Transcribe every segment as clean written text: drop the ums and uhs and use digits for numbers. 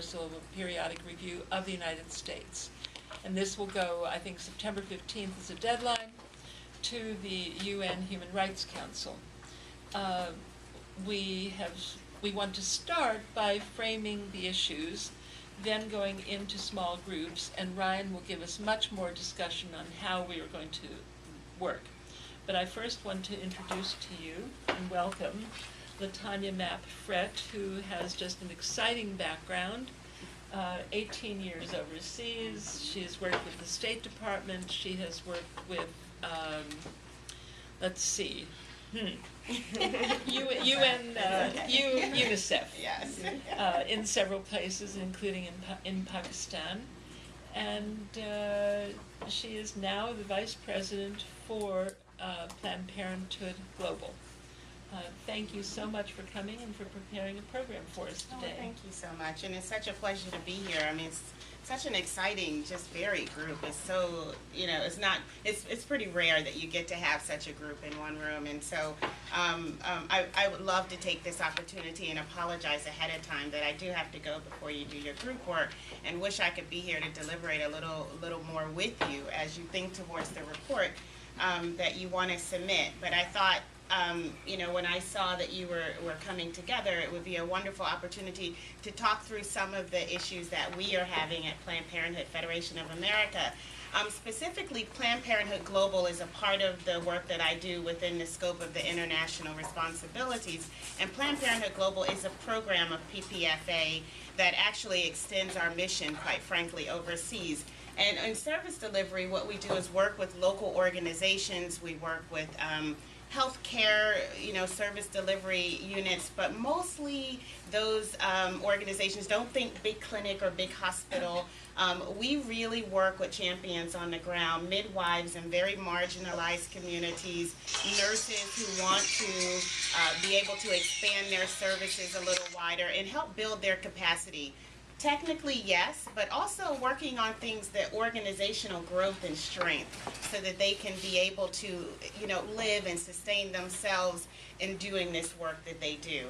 Universal Periodic Review of the United States. And this will go, I think September 15th is a deadline, to the UN Human Rights Council. We want to start by framing the issues, then going into small groups, and Ryan will give us much more discussion on how we are going to work. But I first want to introduce to you and welcome LaTanya Mapp-Frett, who has just an exciting background, 18 years overseas. She has worked with the State Department. She has worked with, let's see, UNICEF, Yes. in several places, including in Pakistan. And she is now the Vice President for Planned Parenthood Global. Thank you so much for coming and for preparing a program for us today. Oh, thank you so much, and it's such a pleasure to be here. I mean, it's such an exciting, just varied group. It's so, it's pretty rare that you get to have such a group in one room, and so I would love to take this opportunity and apologize ahead of time that I do have to go before you do your group work, and wish I could be here to deliberate a little more with you as you think towards the report that you want to submit. But I thought, when I saw that you were coming together, it would be a wonderful opportunity to talk through some of the issues that we are having at Planned Parenthood Federation of America. Specifically, Planned Parenthood Global is a part of the work that I do within the scope of the international responsibilities. And Planned Parenthood Global is a program of PPFA that actually extends our mission, quite frankly, overseas. And in service delivery, what we do is work with local organizations. We work with healthcare, service delivery units, but mostly those organizations. Don't think big clinic or big hospital. We really work with champions on the ground, midwives in very marginalized communities, nurses who want to be able to expand their services a little wider and help build their capacity. Technically, yes, but also working on things that organizational growth and strength so that they can be able to, live and sustain themselves in doing this work that they do.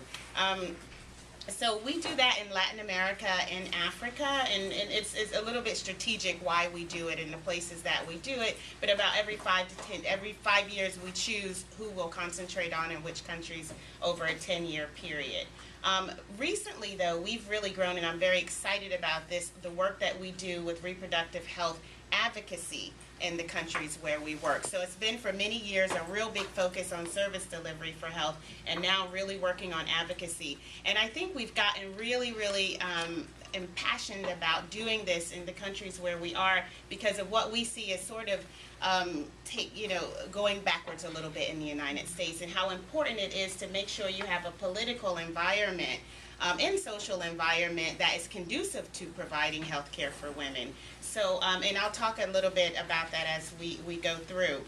So we do that in Latin America and Africa, and it's a little bit strategic why we do it in the places that we do it, but about every 5 years we choose who we'll concentrate on in which countries over a 10-year period. Recently, though, we've really grown, and I'm very excited about this, the work that we do with reproductive health advocacy in the countries where we work. So it's been for many years a real big focus on service delivery for health, and now really working on advocacy. And I think we've gotten really, really impassioned about doing this in the countries where we are because of what we see as sort of going backwards a little bit in the United States, and how important it is to make sure you have a political environment and social environment that is conducive to providing health care for women. So, and I'll talk a little bit about that as we go through.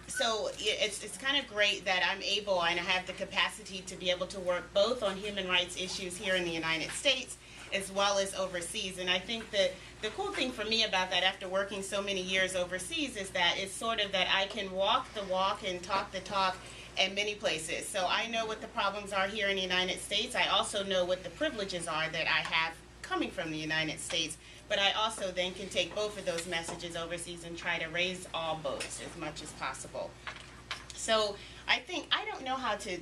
So it's kind of great that I'm able and I have the capacity to be able to work both on human rights issues here in the United States as well as overseas. And I think that the cool thing for me about that, after working so many years overseas, is that it's sort of that I can walk the walk and talk the talk in many places. So I know what the problems are here in the United States. I also know what the privileges are that I have coming from the United States. But I also then can take both of those messages overseas and try to raise all boats as much as possible. So I think, I don't know how to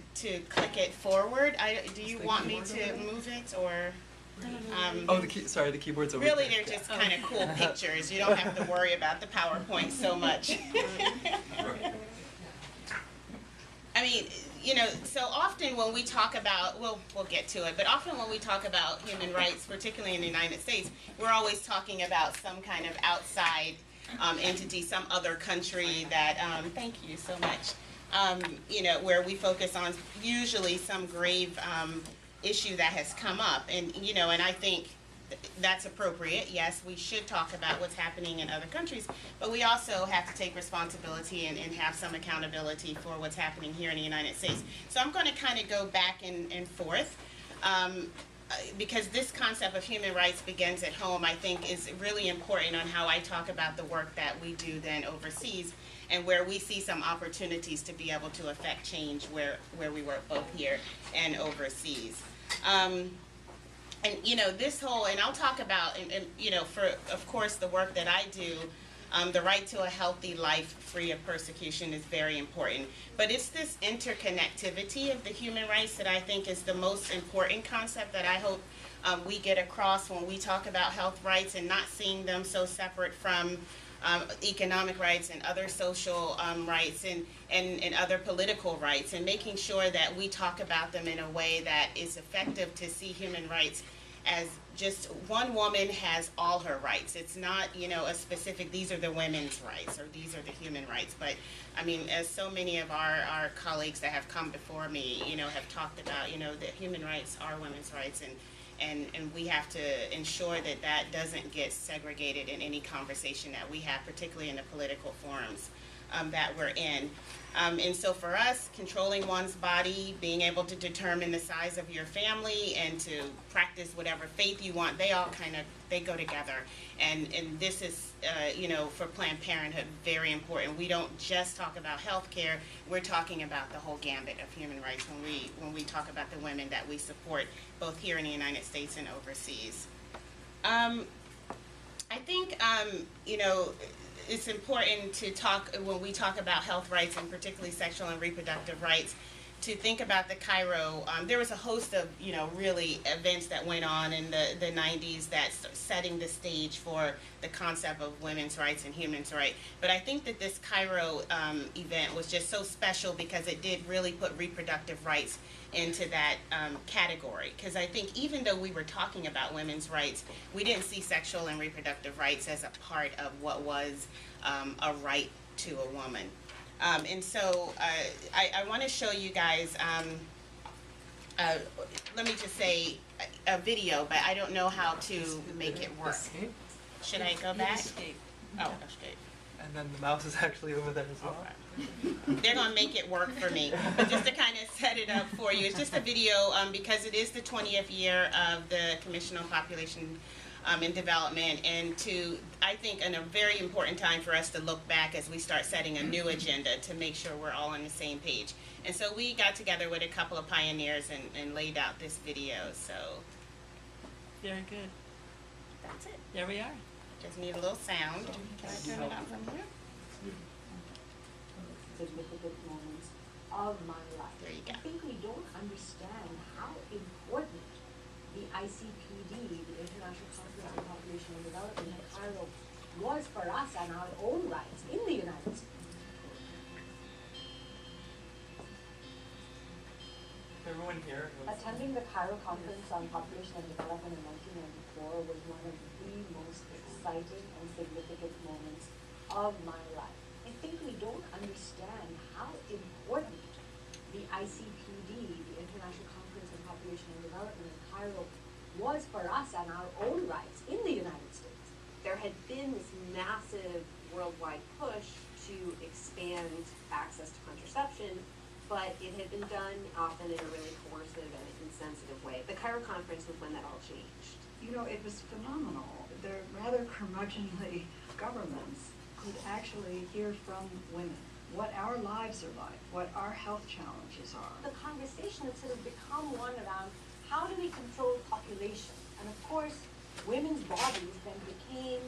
click it forward. Do you want me to move it, or? The keyboard's over really, there. they're just kind of cool pictures. You don't have to worry about the PowerPoint so much. I mean, so often when we talk about, we'll get to it, but often when we talk about human rights, particularly in the United States, we're always talking about some kind of outside entity, some other country that, thank you so much, where we focus on usually some grave issue that has come up. And, and I think that's appropriate. Yes, we should talk about what's happening in other countries, but we also have to take responsibility and have some accountability for what's happening here in the United States. So I'm going to kind of go back and forth. Because this concept of human rights begins at home, I think is really important on how I talk about the work that we do then overseas, and where we see some opportunities to be able to affect change where we work both here and overseas. And this whole, and I'll talk about, and for of course the work that I do, the right to a healthy life free of persecution is very important. But it's this interconnectivity of the human rights that I think is the most important concept that I hope we get across when we talk about health rights, and not seeing them so separate from economic rights and other social rights and other political rights, and making sure that we talk about them in a way that is effective to see human rights as just one woman has all her rights. It's not, a specific, these are the women's rights or these are the human rights. But I mean, as so many of our colleagues that have come before me, have talked about, that human rights are women's rights, and we have to ensure that that doesn't get segregated in any conversation that we have, particularly in the political forums that we're in. And so for us, controlling one's body, being able to determine the size of your family, and to practice whatever faith you want, they all they go together. And this is, for Planned Parenthood, very important. We don't just talk about health care, we're talking about the whole gambit of human rights when we talk about the women that we support, both here in the United States and overseas. I think, it's important to talk, when we talk about health rights, and particularly sexual and reproductive rights, to think about the Cairo. There was a host of, really events that went on in the 90s that's setting the stage for the concept of women's rights and human rights. But I think that this Cairo event was just so special because it did really put reproductive rights into that category. Because I think even though we were talking about women's rights, we didn't see sexual and reproductive rights as a part of what was a right to a woman. And so I want to show you guys, let me just say, a video, but I don't know how to make it work. Escape? Should I go back? Escape. Oh, escape. And then the mouse is actually over there as well. They're going to make it work for me. But just to kind of set it up for you, it's just a video because it is the 20th year of the Commission on Population and Development, and I think, in a very important time for us to look back as we start setting a new agenda to make sure we're all on the same page. And so we got together with a couple of pioneers and laid out this video. So Very good. that's it. There we are. Just need a little sound. Can I turn it on from here? Significant moments of my life. There you go. I think we don't understand how important the ICPD, the International Conference on Population and Development in Cairo, was for us and our own rights in the United States. Everyone here knows. Attending the Cairo Conference on Population and Development in 1994 was one of the most exciting and significant moments of my life. I think we don't understand how important the ICPD, the International Conference on Population and Development in Cairo, was for us and our own rights in the United States. There had been this massive worldwide push to expand access to contraception, but it had been done often in a really coercive and insensitive way. The Cairo conference was when that all changed. It was phenomenal. The rather curmudgeonly governments could actually hear from women what our lives are like, what our health challenges are. The conversation had sort of become one around how do we control population? And of course, women's bodies then became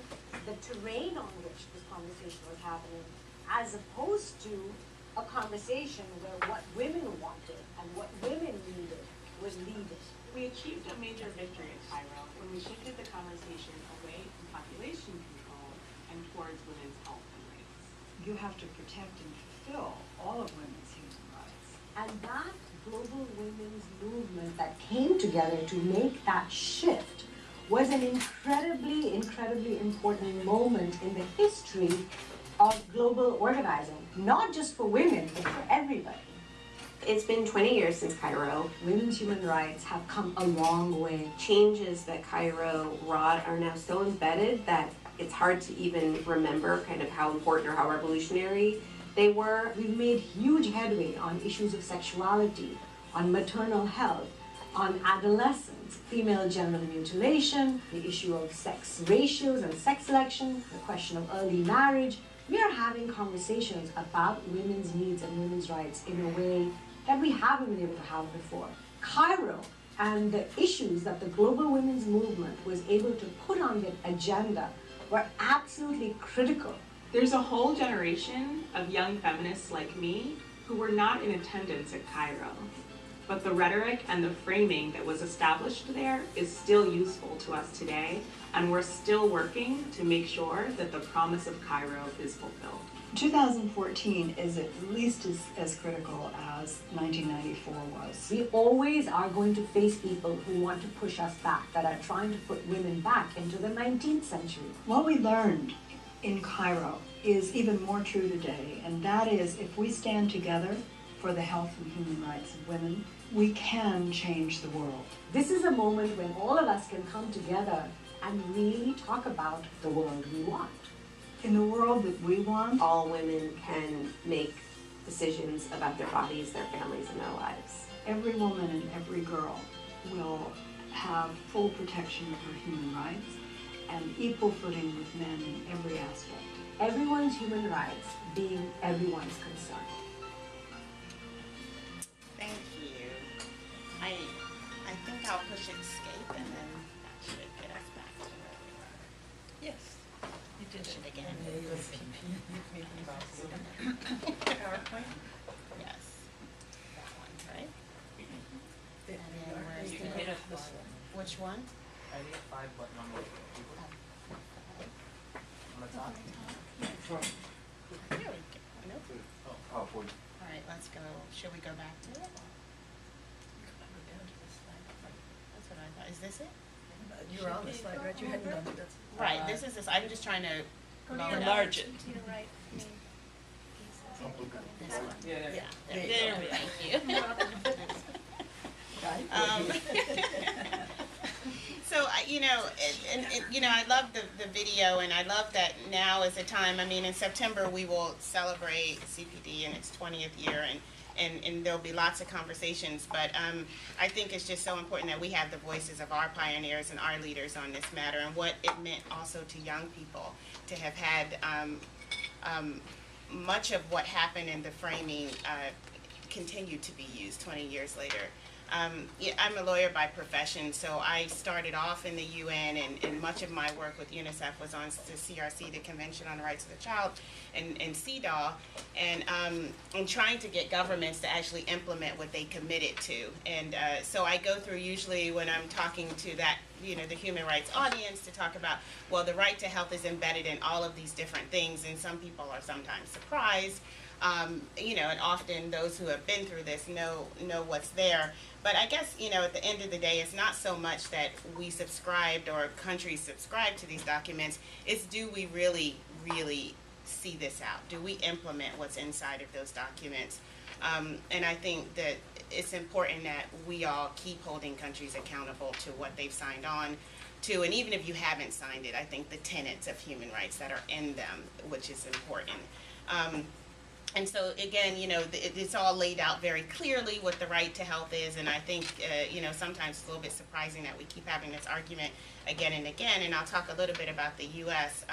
the terrain on which this conversation was happening, as opposed to a conversation where what women wanted and what women needed was needed. We achieved a major victory in Cairo when we shifted the conversation away from population control and towards women's health and rights. You have to protect and fulfill all of women's human rights. And that global women's movement that came together to make that shift was an incredibly, incredibly important moment in the history of global organizing, not just for women, but for everybody. It's been 20 years since Cairo. Women's human rights have come a long way. Changes that Cairo wrought are now so embedded that it's hard to even remember kind of how important or how revolutionary they were. We've made huge headway on issues of sexuality, on maternal health, on adolescence, female genital mutilation, the issue of sex ratios and sex selection, the question of early marriage. We are having conversations about women's needs and women's rights in a way that we haven't been able to have before. Cairo and the issues that the global women's movement was able to put on the agenda were absolutely critical. There's a whole generation of young feminists like me who were not in attendance at Cairo, but the rhetoric and the framing that was established there is still useful to us today, and we're still working to make sure that the promise of Cairo is fulfilled. 2014 is at least as critical as 1994 was. We always are going to face people who want to push us back, that are trying to put women back into the 19th century. What we learned in Cairo is even more true today, and that is if we stand together for the health and human rights of women, we can change the world. This is a moment when all of us can come together and really talk about the world we want. In the world that we want, All women can make decisions about their bodies, their families, and their lives. every woman and every girl will have full protection of her human rights and equal footing with men in every aspect. Everyone's human rights being everyone's concern. Thank you. I think I'll push escape and then that should get us back to where we were. Yes, you did Push it. it again. PowerPoint? Yes. That one, right? You And then where's You can hit the, it this one. which one? I need a 5 button on the keyboard. On the top? Here we go. Nope. Oh, 40. All right, let's go. Should we go back to it? That's what I thought. Is this it? You were on the slide, right? You hadn't done it. That's Right, this is this. I'm just trying to Enlarge it. to your right. This one. Yeah, Yeah. There you There go. we go. Thank you. So, I love the video, and I love that now is the time. I mean, in September, we will celebrate CPD in its 20th year, and there'll be lots of conversations. But I think it's just so important that we have the voices of our pioneers and our leaders on this matter, and what it meant also to young people to have had much of what happened in the framing continue to be used 20 years later. I'm a lawyer by profession, so I started off in the UN, and much of my work with UNICEF was on the CRC, the Convention on the Rights of the Child, and CEDAW, and trying to get governments to actually implement what they committed to. And so I go through usually when I'm talking to that, the human rights audience to talk about, well, the right to health is embedded in all of these different things, and some people are sometimes surprised. And often those who have been through this know what's there. But I guess, at the end of the day, it's not so much that we subscribed or countries subscribe to these documents, it's do we really, really see this out? Do we implement what's inside of those documents? And I think that it's important that we all keep holding countries accountable to what they've signed on to, and even if you haven't signed it, I think the tenets of human rights that are in them, which is important. And so again, it's all laid out very clearly what the right to health is, and I think, sometimes it's a little bit surprising that we keep having this argument again and again, and I'll talk a little bit about the U.S.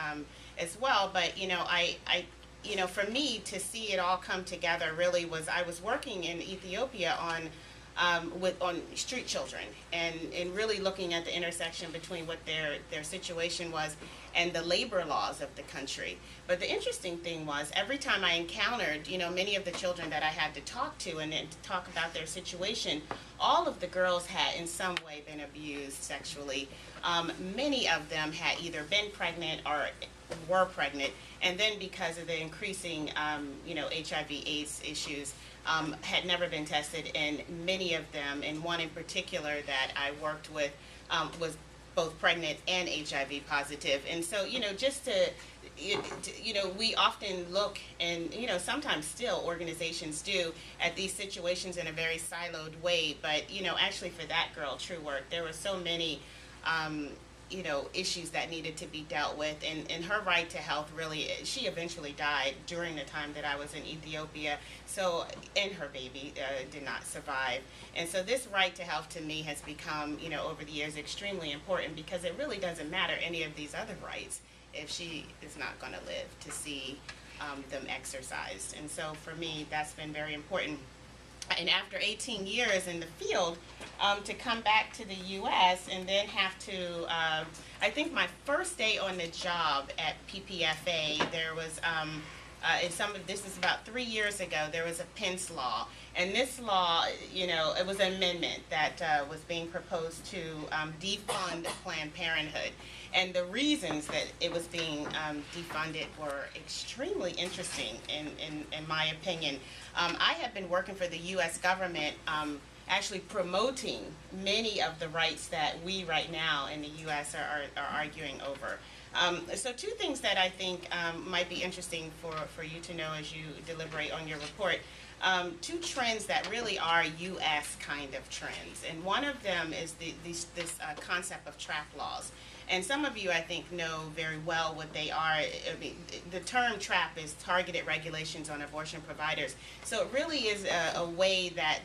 As well, but, for me to see it all come together really was, I was working in Ethiopia on street children, and really looking at the intersection between what their situation was and the labor laws of the country. But the interesting thing was, every time I encountered, many of the children that I had to talk to and then to talk about their situation, all of the girls had in some way been abused sexually. Many of them had either been pregnant or were pregnant, and then because of the increasing, HIV/AIDS issues, had never been tested, and many of them, and one in particular that I worked with, was both pregnant and HIV positive. And so, just to, we often look, and, sometimes still organizations do, at these situations in a very siloed way, but, actually for that girl, True Work, there were so many, issues that needed to be dealt with, and her right to health really, she eventually died during the time that I was in Ethiopia, so, and her baby did not survive. And so this right to health to me has become, over the years, extremely important, because it really doesn't matter any of these other rights if she is not going to live to see them exercised. And so for me, that's been very important. and after 18 years in the field, to come back to the U.S. and then have to, I think my first day on the job at PPFA, there was, this is about 3 years ago, there was a Pence law. And this law, you know, it was an amendment that was being proposed to defund Planned Parenthood. And the reasons that it was being defunded were extremely interesting, in my opinion. I have been working for the U.S. government, actually promoting many of the rights that we right now in the U.S. are arguing over. So two things that I think might be interesting for you to know as you deliberate on your report. Two trends that really are U.S. kind of trends. And one of them is this concept of trap laws. And some of you, I think, know very well what they are. I mean, the term trap is targeted regulations on abortion providers. So it really is a way that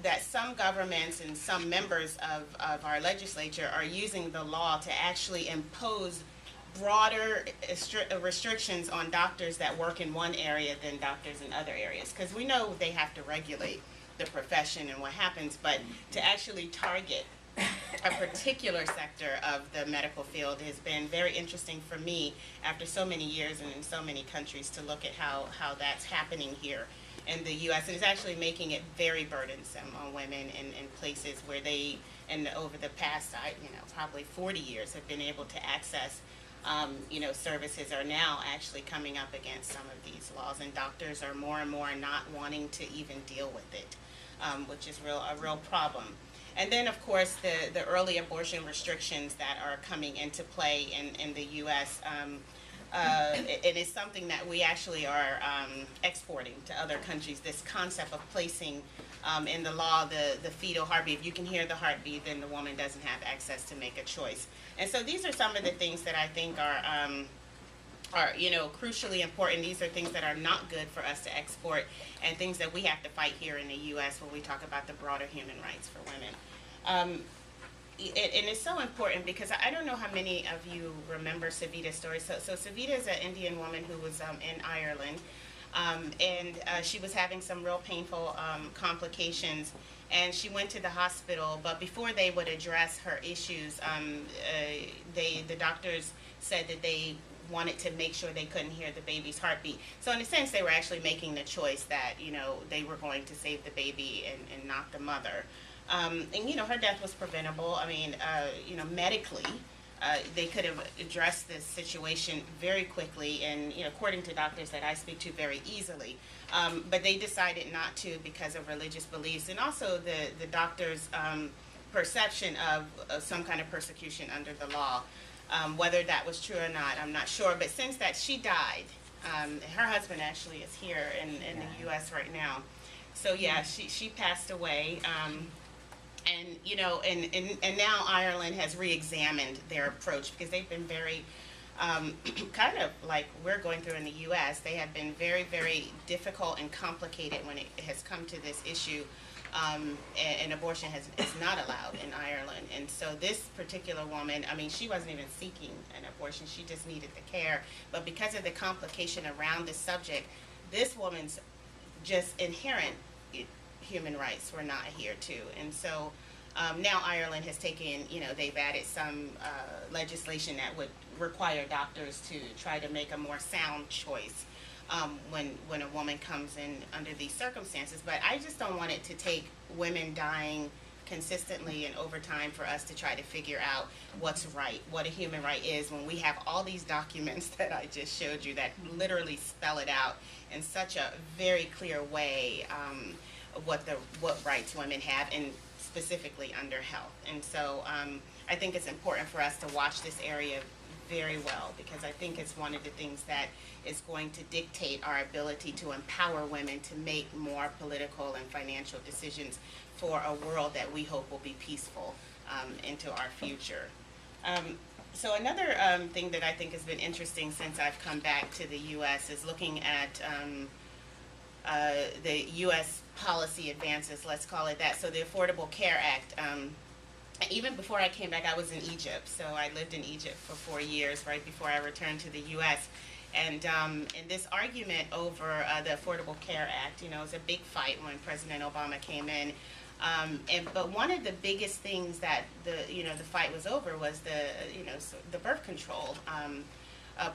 that some governments and some members of our legislature are using the law to actually impose broader restrictions on doctors that work in one area than doctors in other areas. Because we know they have to regulate the profession and what happens, but to actually target a particular sector of the medical field has been very interesting for me after so many years and in so many countries to look at how that's happening here in the U.S. And it's actually making it very burdensome on women in places where they, and over the past, probably 40 years, have been able to access, services are now actually coming up against some of these laws, and doctors are more and more not wanting to even deal with it, which is a real problem. And then, of course, the early abortion restrictions that are coming into play in the U.S., it is something that we actually are exporting to other countries, this concept of placing in the law the fetal heartbeat. If you can hear the heartbeat, then the woman doesn't have access to make a choice. And so these are some of the things that I think are crucially important. These are things that are not good for us to export and things that we have to fight here in the U.S. when we talk about the broader human rights for women. And it's so important because I don't know how many of you remember Savita's story. So Savita is an Indian woman who was in Ireland, and she was having some real painful complications, and she went to the hospital, but before they would address her issues, the doctors said that they wanted to make sure they couldn't hear the baby's heartbeat. So in a sense, they were actually making the choice that, they were going to save the baby and not the mother. And her death was preventable. I mean, medically, they could have addressed this situation very quickly and, according to doctors that I speak to, very easily. But they decided not to because of religious beliefs and also the doctor's perception of some kind of persecution under the law. Whether that was true or not, I'm not sure. But since that, she died. Her husband actually is here in the U.S. right now. So yeah, she passed away. And now Ireland has re-examined their approach because they've been very, kind of like we're going through in the U.S., they have been very, very difficult and complicated when it has come to this issue. And abortion is not allowed in Ireland. And so this particular woman, I mean, she wasn't even seeking an abortion. She just needed the care. But because of the complication around this subject, this woman's just inherent human rights were not adhered to. And so now Ireland has taken, they've added some legislation that would require doctors to try to make a more sound choice when a woman comes in under these circumstances. But I just don't want it to take women dying consistently and over time for us to try to figure out what's right, what a human right is, when we have all these documents that I just showed you that literally spell it out in such a very clear way, what rights women have, and specifically under health. And so I think it's important for us to watch this area very well, because I think it's one of the things that is going to dictate our ability to empower women to make more political and financial decisions for a world that we hope will be peaceful into our future. So another thing that I think has been interesting since I've come back to the U.S. is looking at the U.S. policy advances, let's call it that. So the Affordable Care Act, even before I came back, I was in Egypt. So I lived in Egypt for 4 years, right before I returned to the U.S. And this argument over the Affordable Care Act, it was a big fight when President Obama came in. But one of the biggest things that the fight was over was the birth control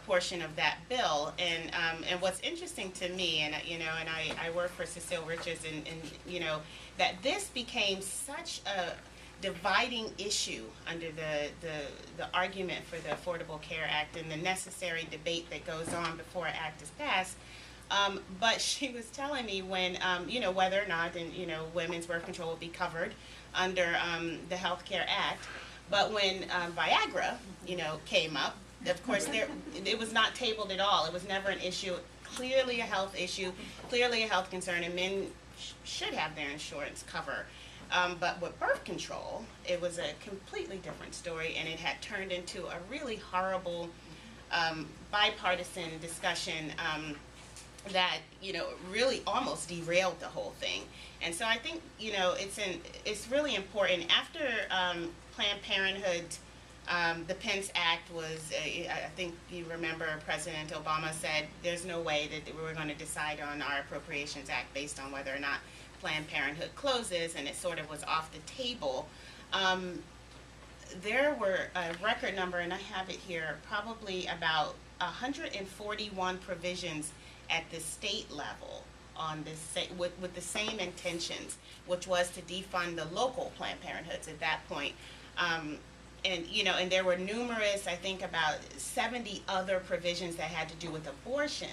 portion of that bill. And what's interesting to me, and I work for Cecile Richards, and that this became such a dividing issue under the argument for the Affordable Care Act and the necessary debate that goes on before an act is passed. But she was telling me when, whether or not, women's birth control will be covered under the Health Care Act. But when Viagra, came up, of course, it was not tabled at all. It was never an issue. Clearly a health issue, clearly a health concern, and men should have their insurance cover. But with birth control, it was a completely different story, and it had turned into a really horrible bipartisan discussion that really almost derailed the whole thing. And so I think it's really important. After Planned Parenthood, the Pence Act was, I think you remember President Obama said there's no way that we were going to decide on our Appropriations Act based on whether or not Planned Parenthood closes, and it sort of was off the table. There were a record number, and I have it here, probably about 141 provisions at the state level on this with the same intentions, which was to defund the local Planned Parenthoods at that point. And there were numerous, I think about 70 other provisions that had to do with abortion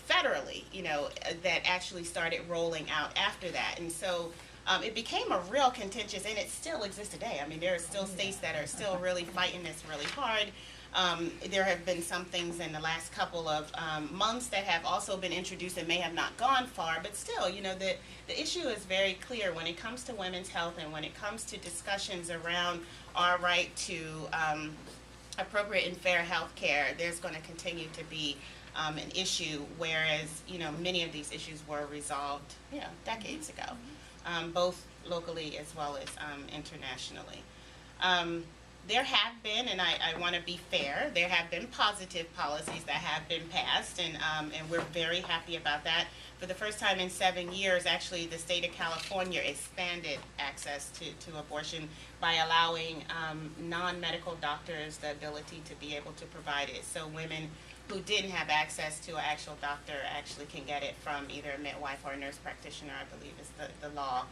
federally, that actually started rolling out after that. And so it became a real contentious, and it still exists today. I mean, there are still states that are still really fighting this really hard. There have been some things in the last couple of months that have also been introduced and may have not gone far, but still, the issue is very clear when it comes to women's health and when it comes to discussions around our right to appropriate and fair health care. There's going to continue to be an issue, whereas, many of these issues were resolved, decades ago, both locally as well as internationally. There have been, and I want to be fair, there have been positive policies that have been passed, and we're very happy about that. For the first time in 7 years, actually, the state of California expanded access to abortion by allowing non-medical doctors the ability to be able to provide it. So women who didn't have access to an actual doctor actually can get it from either a midwife or a nurse practitioner, I believe is the law.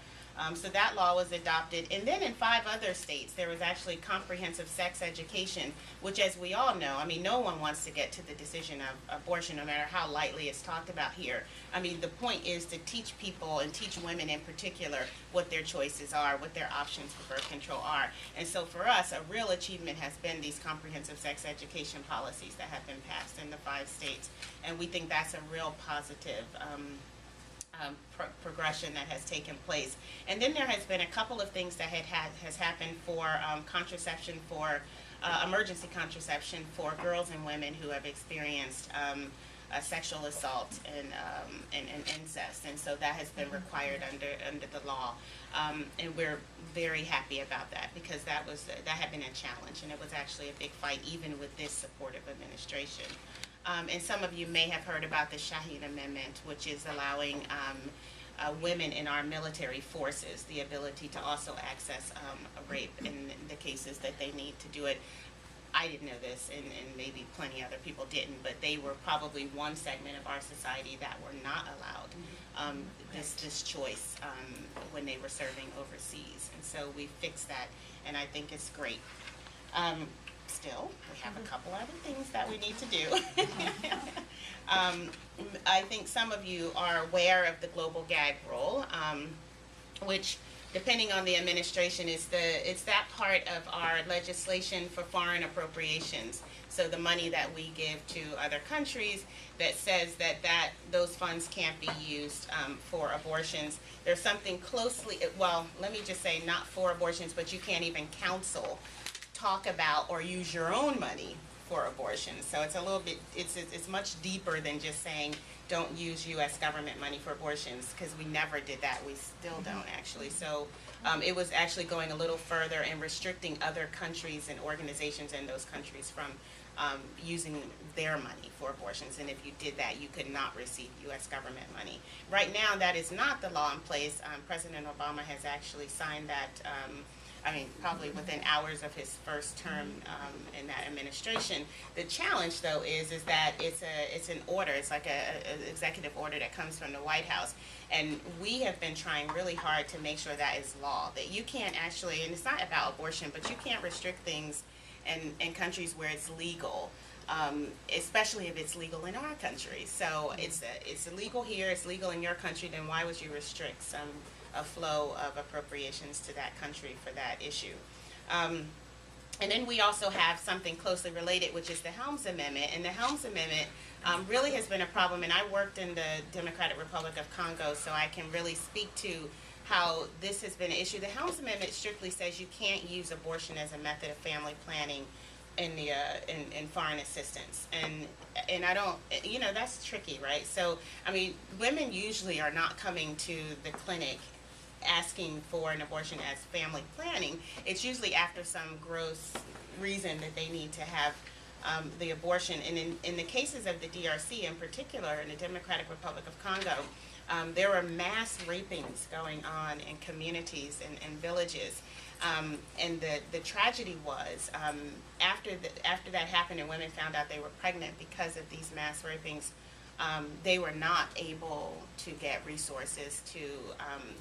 So that law was adopted. And then in 5 other states, there was actually comprehensive sex education, which, as we all know, I mean, no one wants to get to the decision of abortion, no matter how lightly it's talked about here. I mean, the point is to teach people, and teach women in particular, what their choices are, what their options for birth control are. And so for us, a real achievement has been these comprehensive sex education policies that have been passed in the 5 states. And we think that's a real positive progression that has taken place. And then there has been a couple of things that has happened for contraception, for emergency contraception for girls and women who have experienced sexual assault and incest, and so that has been required under the law, and we're very happy about that, because that had been a challenge, and it was actually a big fight even with this supportive administration. And some of you may have heard about the Shaheen Amendment, which is allowing women in our military forces the ability to also access rape in the cases that they need to do it. I didn't know this, and maybe plenty other people didn't, but they were probably one segment of our society that were not allowed this choice when they were serving overseas. And so we fixed that, and I think it's great. Still, we have a couple other things that we need to do. I think some of you are aware of the global gag rule, which, depending on the administration, it's that part of our legislation for foreign appropriations. So the money that we give to other countries that says that those funds can't be used for abortions. There's something closely, well, let me just say, not for abortions, but you can't even counsel, talk about, or use your own money for abortion. So it's a little bit, it's much deeper than just saying don't use U.S. government money for abortions, because we never did that. We still don't, actually. So it was actually going a little further and restricting other countries and organizations in those countries from using their money for abortions. And if you did that, you could not receive U.S. government money. Right now, that is not the law in place. President Obama has actually signed that, probably within hours of his first term in that administration. The challenge, though, is that it's an order. It's like an executive order that comes from the White House. And we have been trying really hard to make sure that is law, that you can't actually, and it's not about abortion, but you can't restrict things in countries where it's legal, especially if it's legal in our country. So it's illegal here, it's legal in your country, then why would you restrict a flow of appropriations to that country for that issue? And then we also have something closely related, which is the Helms Amendment. And the Helms Amendment really has been a problem, and I worked in the Democratic Republic of Congo, so I can really speak to how this has been an issue. The Helms Amendment strictly says you can't use abortion as a method of family planning in foreign assistance, and I don't, that's tricky, right? So women usually are not coming to the clinic asking for an abortion as family planning. It's usually after some gross reason that they need to have the abortion. And in the cases of the DRC in particular, in the Democratic Republic of Congo, there were mass rapings going on in communities and villages. And the tragedy was, after that happened and women found out they were pregnant because of these mass rapings, they were not able to get resources to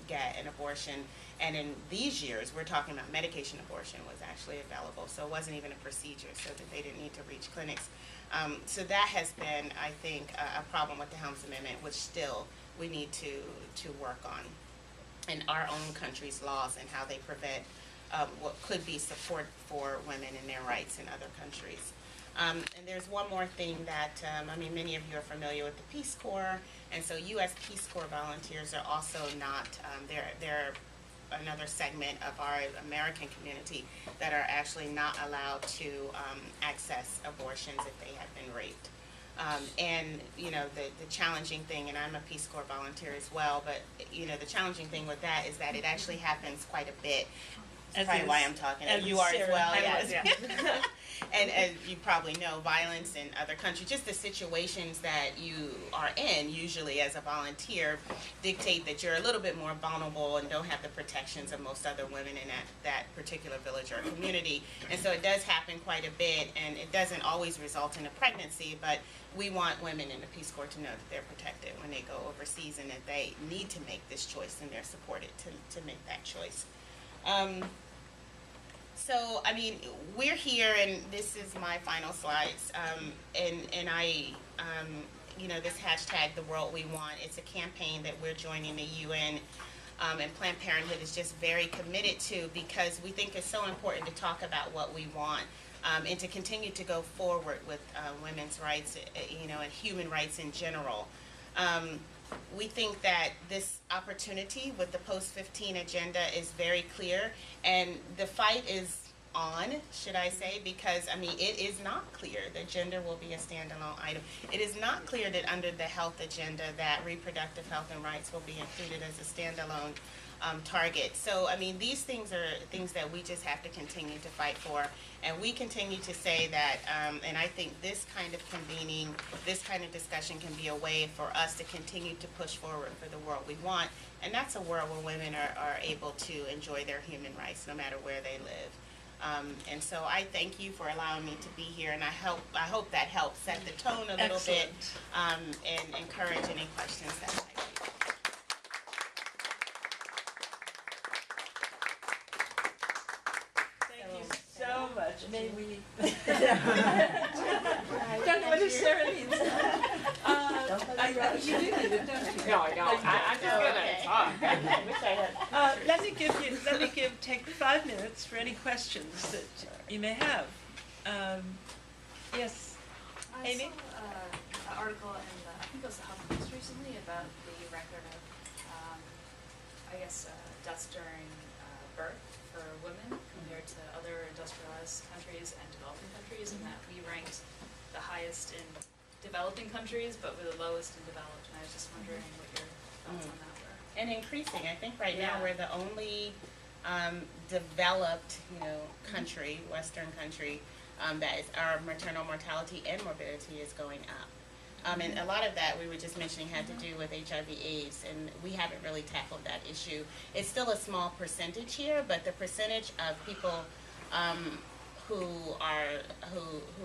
get an abortion. And in these years, we're talking about medication abortion was actually available, so it wasn't even a procedure, so that they didn't need to reach clinics. So that has been, I think, a problem with the Helms Amendment, which still we need to work on in our own country's laws and how they prevent what could be support for women and their rights in other countries. And there's one more thing that, many of you are familiar with the Peace Corps, and so U.S. Peace Corps volunteers are also not, they're another segment of our American community that are actually not allowed to access abortions if they have been raped. And the challenging thing, and I'm a Peace Corps volunteer as well, but the challenging thing with that is that it actually happens quite a bit. That's probably why I'm talking. And you are as well, yes. And as you probably know, violence in other countries, just the situations that you are in, usually as a volunteer, dictate that you're a little bit more vulnerable and don't have the protections of most other women in that particular village or community. And so it does happen quite a bit, and it doesn't always result in a pregnancy, but we want women in the Peace Corps to know that they're protected when they go overseas, and that they need to make this choice, and they're supported to make that choice. So, we're here, and this is my final slides, and I, this hashtag, The World We Want, it's a campaign that we're joining the UN, and Planned Parenthood is just very committed to, because we think it's so important to talk about what we want, and to continue to go forward with women's rights, and human rights in general. We think that this opportunity with the post-15 agenda is very clear, and the fight is on, should I say, because, it is not clear that gender will be a standalone item. It is not clear that under the health agenda that reproductive health and rights will be included as a standalone target. So, these things are things that we just have to continue to fight for. And we continue to say that, and I think this kind of convening, this kind of discussion can be a way for us to continue to push forward for the world we want. And that's a world where women are able to enjoy their human rights no matter where they live. And so I thank you for allowing me to be here, and I hope that helps set the tone a little bit, and encourage any questions that might be. So much. May we? Don't know what a serenade is. You do need it, don't you? No, I don't. I'm just gonna talk. I wish I had. Let me take 5 minutes for any questions that you may have. Yes, Amy? I saw an article in I think it was the Health News recently about the record of, deaths during birth for women compared to other industrialized countries and developing countries. in that we ranked the highest in developing countries, but we're the lowest in developed, and I was just wondering what your thoughts on that were. And increasing. I think right now Yeah. we're the only developed, country, Western country, that is our maternal mortality and morbidity is going up. And a lot of that we were just mentioning had to do with HIV/AIDS, and we haven't really tackled that issue. It's still a small percentage here, but the percentage of people who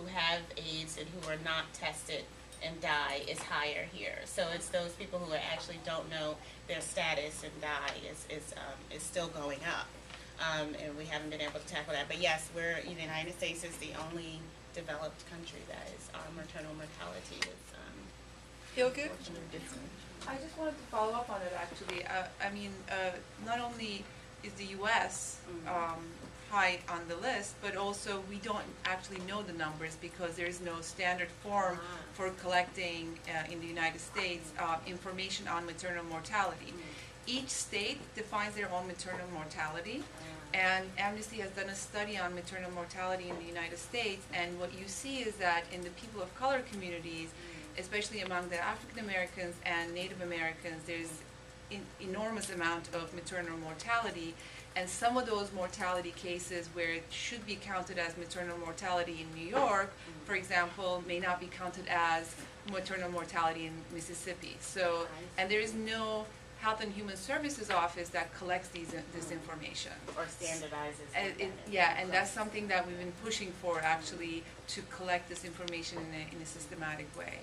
have AIDS and who are not tested and die is higher here. So it's those people who actually don't know their status and die is still going up. And we haven't been able to tackle that. But yes, the United States is the only developed country that is our maternal mortality is Feel good? I just wanted to follow up on it actually. Not only is the U.S. High on the list, but also we don't actually know the numbers because there is no standard form for collecting in the United States information on maternal mortality. Each state defines their own maternal mortality, and Amnesty has done a study on maternal mortality in the United States, and what you see is that in the people of color communities, especially among the African Americans and Native Americans, there's an enormous amount of maternal mortality, and some of those mortality cases where it should be counted as maternal mortality in New York, for example, may not be counted as maternal mortality in Mississippi. So, and there is no Health and Human Services office that collects this information. or standardizes. And that's something that we've been pushing for actually, to collect this information in a systematic way.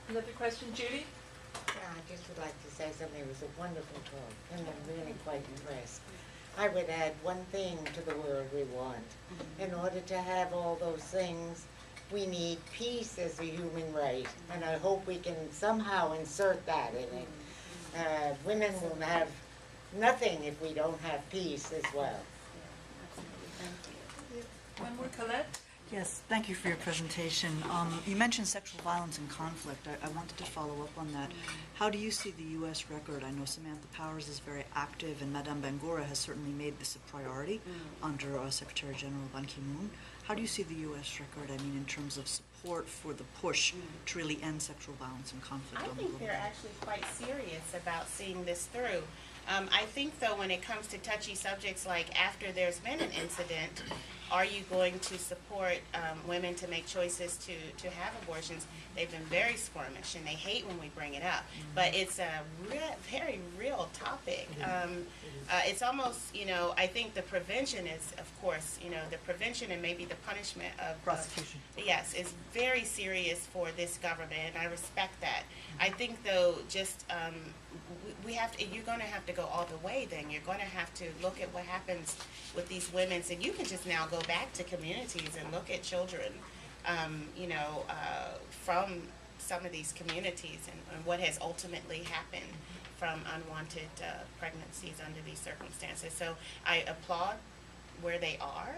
Another question, Judy? Yeah, I just would like to say something. It was a wonderful talk, and I'm really quite impressed. I would add one thing to the world we want. In order to have all those things, we need peace as a human right, and I hope we can somehow insert that in it. Women will have nothing if we don't have peace as well. One more, Colette? Yes, thank you for your presentation. You mentioned sexual violence and conflict. I wanted to follow up on that. How do you see the U.S. record? I know Samantha Powers is very active, and Madame Bangura has certainly made this a priority under Secretary General Ban Ki-moon. How do you see the U.S. record, in terms of support for the push to really end sexual violence and conflict? I think they're actually quite serious about seeing this through. I think, though, when it comes to touchy subjects like after there's been an incident, are you going to support women to make choices to have abortions? They've been very squirmish, and they hate when we bring it up. But it's a very real topic. It's almost, I think the prevention is, of course, the prevention and maybe the punishment of Prosecution. Yes, it's very serious for this government, and I respect that. I think, though, just we have to, you're going to have to go all the way then. You're going to have to look at what happens with these women. And you can just now go back to communities and look at children, from some of these communities and what has ultimately happened from unwanted pregnancies under these circumstances. So I applaud where they are.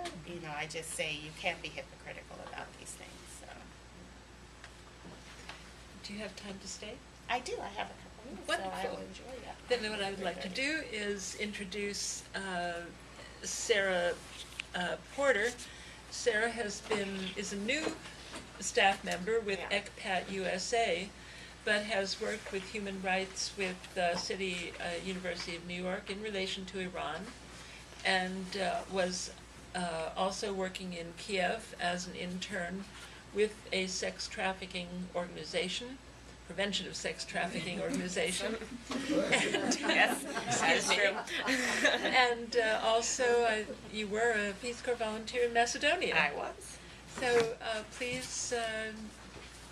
I just say you can't be hypocritical about these things. So. Do you have time to stay? I do. I have a couple minutes, Wonderful. so I will enjoy that. Then what I would like to do is introduce Sarah Porter. Sarah is a new staff member with ECPAT USA, but has worked with human rights with the University of New York in relation to Iran, and was also working in Kiev as an intern with a sex trafficking organization, prevention of sex trafficking organization. Yes, that is true. And also, you were a Peace Corps volunteer in Macedonia. I was. So please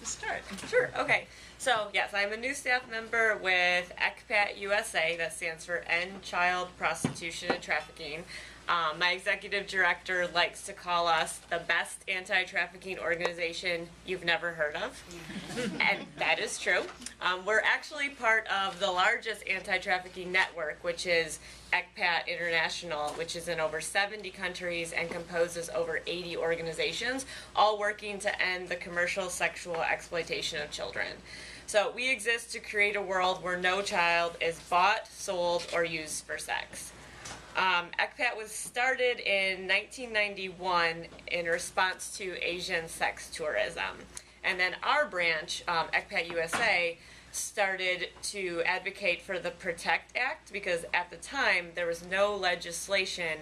start. Sure, okay. So, yes, I'm a new staff member with ECPAT USA, that stands for End Child Prostitution and Trafficking. My executive director likes to call us the best anti-trafficking organization you've never heard of, and that is true. We're actually part of the largest anti-trafficking network, which is ECPAT International, which is in over 70 countries and composes over 80 organizations, all working to end the commercial sexual exploitation of children. So we exist to create a world where no child is bought, sold, or used for sex. ECPAT was started in 1991 in response to Asian sex tourism. And then our branch, ECPAT USA, started to advocate for the PROTECT Act because at the time there was no legislation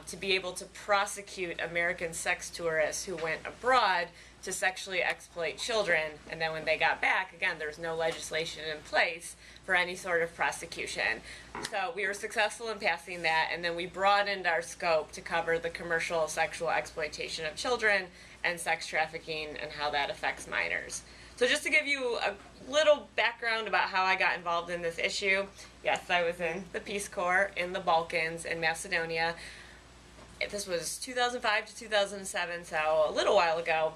to be able to prosecute American sex tourists who went abroad to sexually exploit children, and then when they got back, again, there was no legislation in place for any sort of prosecution. So we were successful in passing that, and then we broadened our scope to cover the commercial sexual exploitation of children and sex trafficking and how that affects minors. So just to give you a little background about how I got involved in this issue, yes, I was in the Peace Corps in the Balkans in Macedonia. This was 2005 to 2007, so a little while ago.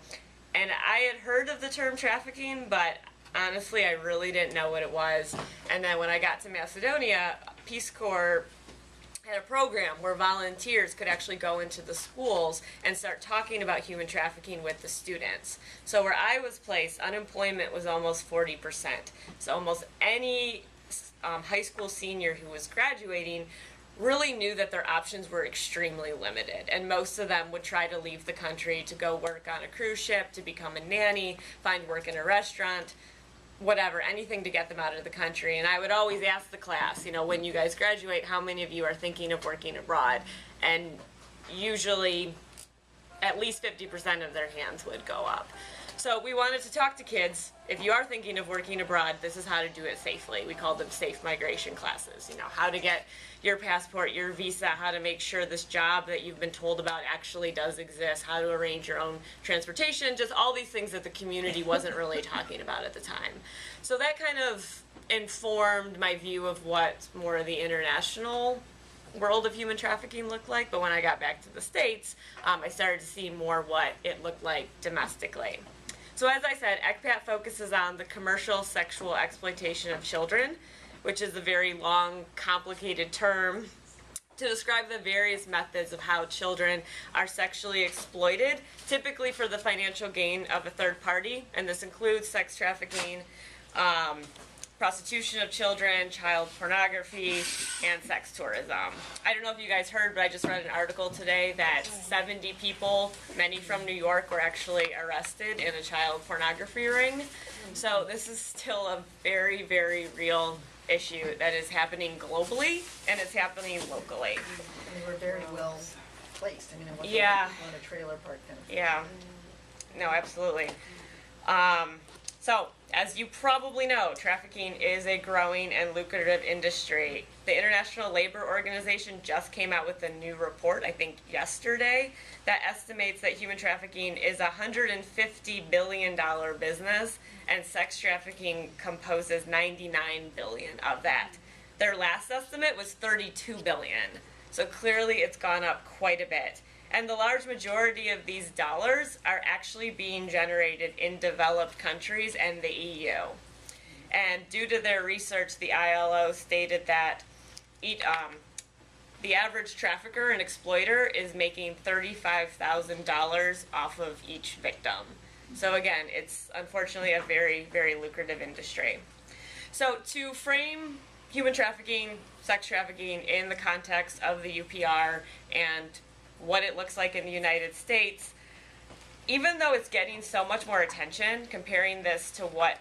And I had heard of the term trafficking, but honestly, I really didn't know what it was. And then when I got to Macedonia, Peace Corps had a program where volunteers could actually go into the schools and start talking about human trafficking with the students. So where I was placed, unemployment was almost 40%. So almost any high school senior who was graduating really knew that their options were extremely limited, and most of them would try to leave the country to go work on a cruise ship, to become a nanny, find work in a restaurant, whatever, anything to get them out of the country. And I would always ask the class, you know, when you guys graduate, how many of you are thinking of working abroad? And usually at least 50% of their hands would go up. So we wanted to talk to kids. If you are thinking of working abroad, this is how to do it safely. We call them safe migration classes. You know, how to get your passport, your visa, how to make sure this job that you've been told about actually does exist, how to arrange your own transportation, just all these things that the community wasn't really talking about at the time. So that kind of informed my view of what more of the international world of human trafficking looked like. But when I got back to the States, I started to see more what it looked like domestically. So as I said, ECPAT focuses on the commercial sexual exploitation of children, which is a very long, complicated term to describe the various methods of how children are sexually exploited, typically for the financial gain of a third party, and this includes sex trafficking, prostitution of children, child pornography, and sex tourism. I don't know if you guys heard, but I just read an article today that 70 people, many from New York, were actually arrested in a child pornography ring. So this is still a very, very real issue that is happening globally, and it's happening locally. And they were very well placed. I mean, it wasn't Yeah. like people in a trailer park kind of thing. Yeah. No, absolutely. So, as you probably know, trafficking is a growing and lucrative industry. The International Labor Organization just came out with a new report, I think yesterday, that estimates that human trafficking is a $150 billion business, and sex trafficking composes $99 billion of that. Their last estimate was $32 billion, so clearly it's gone up quite a bit. And the large majority of these dollars are actually being generated in developed countries and the EU. And due to their research, the ILO stated that the average trafficker and exploiter is making $35,000 off of each victim. So again, it's unfortunately a very, very lucrative industry. So to frame human trafficking, sex trafficking in the context of the UPR and what it looks like in the United States, even though it's getting so much more attention, comparing this to what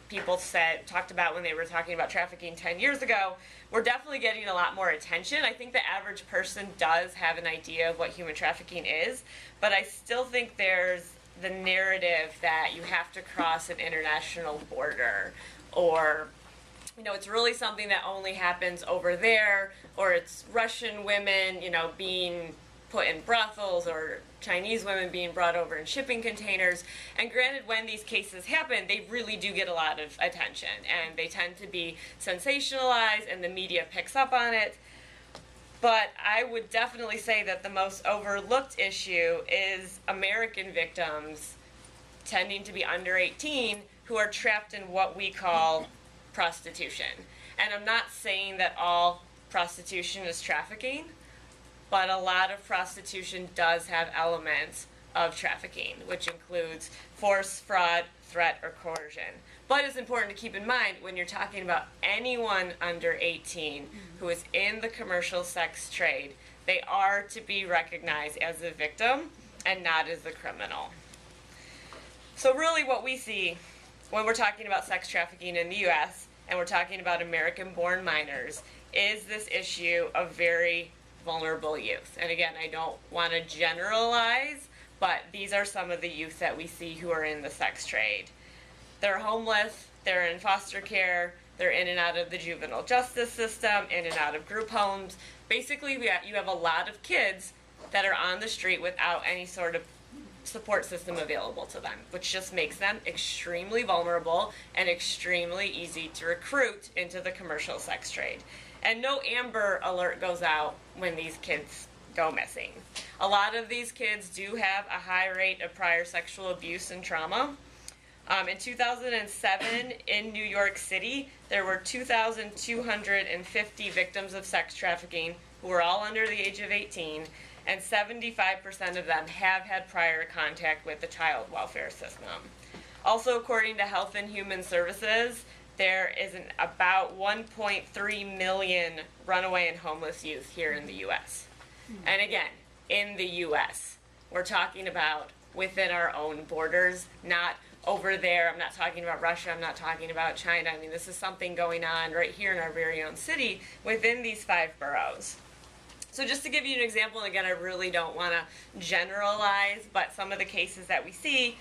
people talked about when they were talking about trafficking 10 years ago, we're definitely getting a lot more attention. I think the average person does have an idea of what human trafficking is, but I still think there's the narrative that you have to cross an international border, or you know, it's really something that only happens over there, or it's Russian women, you know, being put in brothels, or Chinese women being brought over in shipping containers. And granted, when these cases happen, they really do get a lot of attention, and they tend to be sensationalized, and the media picks up on it. But I would definitely say that the most overlooked issue is American victims tending to be under 18 who are trapped in what we call prostitution. And I'm not saying that all prostitution is trafficking, but a lot of prostitution does have elements of trafficking, which includes force, fraud, threat, or coercion. But it's important to keep in mind when you're talking about anyone under 18 who is in the commercial sex trade, they are to be recognized as a victim and not as a criminal. So really what we see when we're talking about sex trafficking in the U.S. and we're talking about American-born minors is this issue of very vulnerable youth. And again, I don't want to generalize, but these are some of the youth that we see who are in the sex trade. They're homeless, they're in foster care, they're in and out of the juvenile justice system, in and out of group homes. Basically, you have a lot of kids that are on the street without any sort of support system available to them, which just makes them extremely vulnerable and extremely easy to recruit into the commercial sex trade. And no Amber Alert goes out when these kids go missing. A lot of these kids do have a high rate of prior sexual abuse and trauma. In 2007, in New York City, there were 2,250 victims of sex trafficking who were all under the age of 18, and 75% of them have had prior contact with the child welfare system. Also, according to Health and Human Services, there is about 1.3 million runaway and homeless youth here in the U.S. And again, in the U.S., we're talking about within our own borders, not over there. I'm not talking about Russia. I'm not talking about China. I mean, this is something going on right here in our very own city within these 5 boroughs. So just to give you an example, and again, I really don't want to generalize, but some of the cases that we see,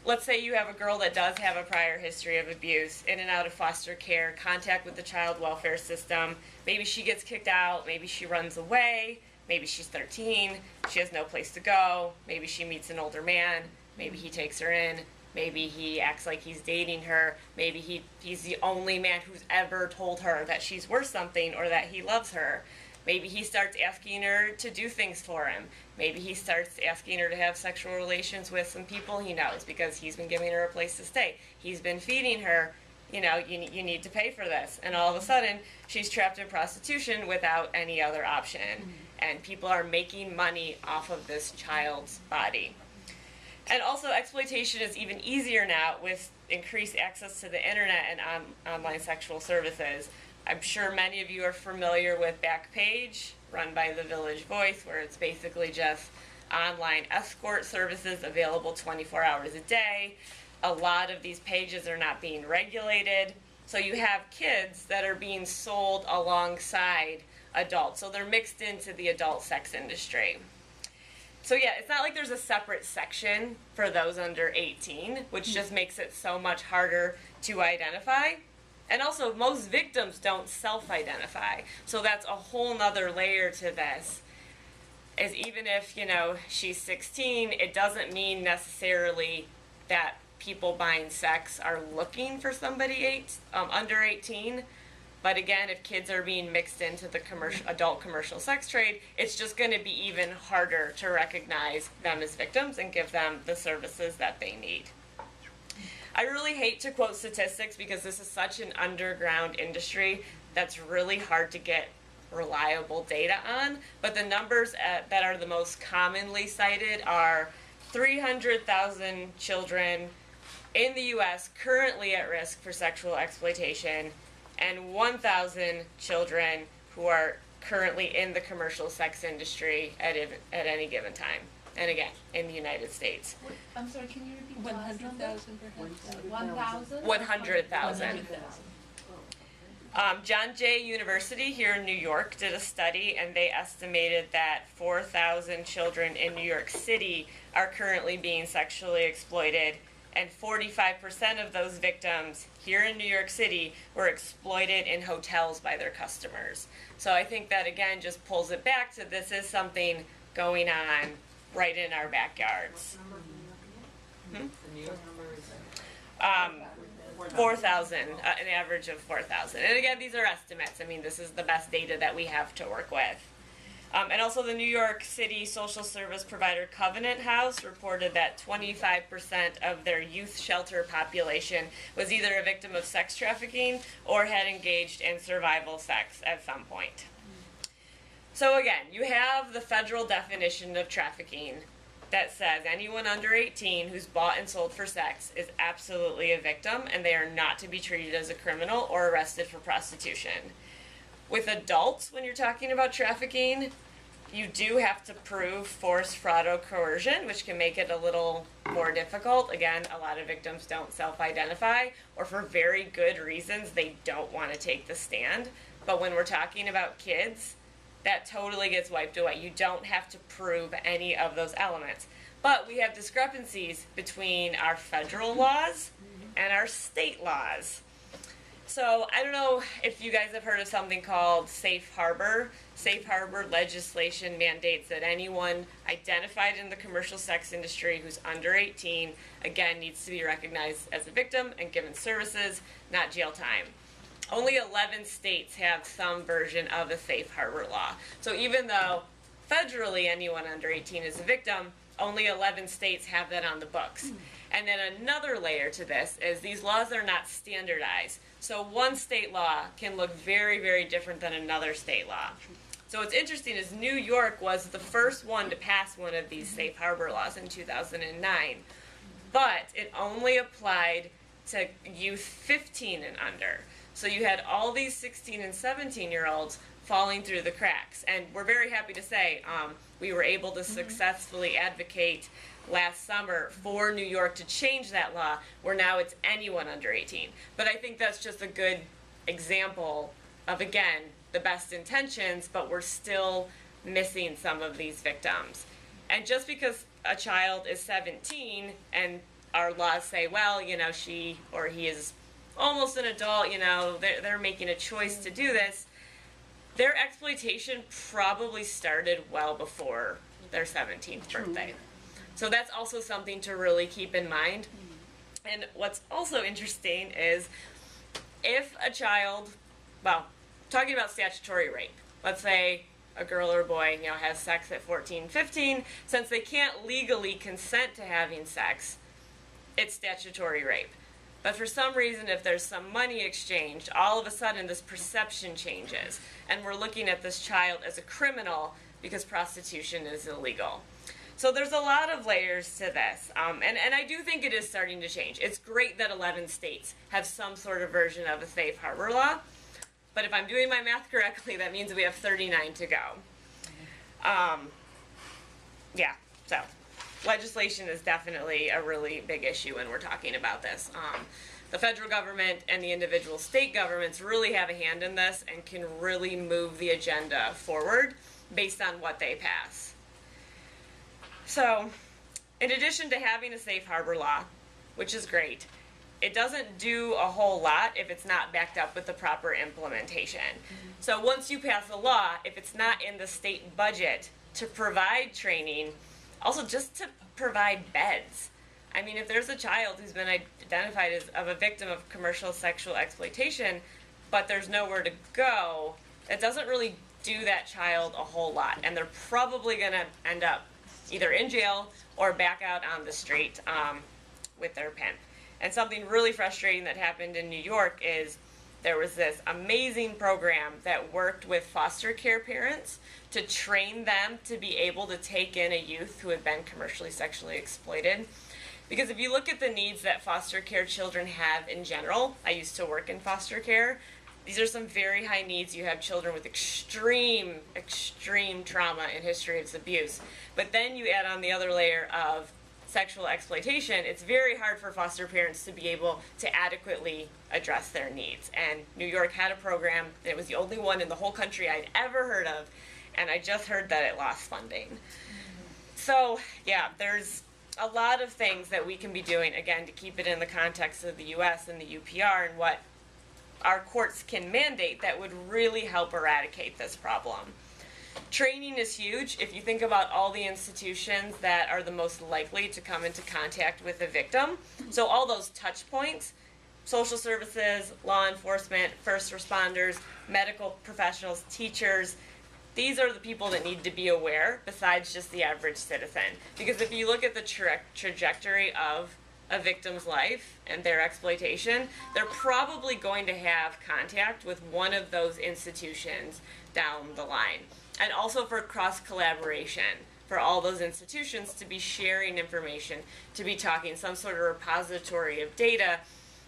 let's say you have a girl that does have a prior history of abuse, in and out of foster care, contact with the child welfare system. Maybe she gets kicked out. Maybe she runs away. Maybe she's 13. She has no place to go. Maybe she meets an older man. Maybe he takes her in. Maybe he acts like he's dating her. Maybe he's the only man who's ever told her that she's worth something or that he loves her. Maybe he starts asking her to do things for him. Maybe he starts asking her to have sexual relations with some people he knows because he's been giving her a place to stay. He's been feeding her, you know, you need to pay for this. And all of a sudden, she's trapped in prostitution without any other option. And people are making money off of this child's body. And also, exploitation is even easier now with increased access to the internet and online sexual services. I'm sure many of you are familiar with Backpage, run by the Village Voice, where it's basically just online escort services available 24 hours a day. A lot of these pages are not being regulated. So you have kids that are being sold alongside adults. So they're mixed into the adult sex industry. So yeah, it's not like there's a separate section for those under 18, which just makes it so much harder to identify. And also, most victims don't self-identify. So that's a whole nother layer to this. Is even if, you know, she's 16, it doesn't mean necessarily that people buying sex are looking for somebody under 18. But again, if kids are being mixed into the adult commercial sex trade, it's just going to be even harder to recognize them as victims and give them the services that they need. I really hate to quote statistics because this is such an underground industry that's really hard to get reliable data on, but the numbers that are the most commonly cited are 300,000 children in the U.S. currently at risk for sexual exploitation, and 1,000 children who are currently in the commercial sex industry at any given time. And again, in the United States. I'm sorry, can you repeat the last 100,000 number? perhaps? 1,000? 100,000. John Jay University here in New York did a study, and they estimated that 4,000 children in New York City are currently being sexually exploited, and 45% of those victims here in New York City were exploited in hotels by their customers. So I think that, again, just pulls it back to this is something going on right in our backyards. The New York number is 4,000, an average of 4,000. And again, these are estimates. I mean, this is the best data that we have to work with. And also the New York City social service provider Covenant House reported that 25% of their youth shelter population was either a victim of sex trafficking or had engaged in survival sex at some point. So again, you have the federal definition of trafficking, that says anyone under 18 who's bought and sold for sex is absolutely a victim and they are not to be treated as a criminal or arrested for prostitution. With adults, when you're talking about trafficking, you do have to prove force, fraud, or coercion, which can make it a little more difficult. Again, a lot of victims don't self-identify, or for very good reasons, they don't want to take the stand. But when we're talking about kids, that totally gets wiped away. You don't have to prove any of those elements. But we have discrepancies between our federal laws and our state laws. So I don't know if you guys have heard of something called safe harbor. Safe harbor legislation mandates that anyone identified in the commercial sex industry who's under 18, again, needs to be recognized as a victim and given services, not jail time. Only 11 states have some version of a safe harbor law. So even though federally anyone under 18 is a victim, only 11 states have that on the books. And then another layer to this is these laws are not standardized. So one state law can look very, very different than another state law. So what's interesting is New York was the first one to pass one of these safe harbor laws in 2009. But it only applied to youth 15 and under. So you had all these 16 and 17-year-olds falling through the cracks. And we're very happy to say we were able to successfully advocate last summer for New York to change that law, where now it's anyone under 18. But I think that's just a good example of, again, the best intentions, but we're still missing some of these victims. And just because a child is 17 and our laws say, well, you know, she or he is almost an adult, you know, they're making a choice to do this, their exploitation probably started well before their 17th birthday. So that's also something to really keep in mind. And what's also interesting is if a child, well, talking about statutory rape, let's say a girl or a boy, you know, has sex at 14, 15, since they can't legally consent to having sex, it's statutory rape. But for some reason, if there's some money exchanged, all of a sudden this perception changes. And we're looking at this child as a criminal because prostitution is illegal. So there's a lot of layers to this. And I do think it is starting to change. It's great that 11 states have some sort of version of a safe harbor law. But if I'm doing my math correctly, that means we have 39 to go. Yeah, so legislation is definitely a really big issue when we're talking about this. The federal government and the individual state governments really have a hand in this and can really move the agenda forward based on what they pass. So, in addition to having a safe harbor law, which is great, it doesn't do a whole lot if it's not backed up with the proper implementation. So once you pass a law, if it's not in the state budget to provide training, also just to provide beds. I mean, if there's a child who's been identified as a victim of commercial sexual exploitation, but there's nowhere to go, it doesn't really do that child a whole lot. And they're probably going to end up either in jail or back out on the street with their pimp. And something really frustrating that happened in New York is there was this amazing program that worked with foster care parents to train them to be able to take in a youth who had been commercially sexually exploited. Because if you look at the needs that foster care children have in general, I used to work in foster care, these are some very high needs. You have children with extreme trauma and history of abuse. But then you add on the other layer of sexual exploitation. It's very hard for foster parents to be able to adequately address their needs. And New York had a program, and it was the only one in the whole country I'd ever heard of, and I just heard that it lost funding. So, yeah, there's a lot of things that we can be doing, again, to keep it in the context of the U.S. and the UPR and what our courts can mandate that would really help eradicate this problem. Training is huge. If you think about all the institutions that are the most likely to come into contact with a victim, so all those touch points, social services, law enforcement, first responders, medical professionals, teachers, these are the people that need to be aware besides just the average citizen. Because if you look at the trajectory of a victim's life and their exploitation, they're probably going to have contact with one of those institutions down the line. And also for cross-collaboration. for all those institutions to be sharing information, to be talking some sort of repository of data.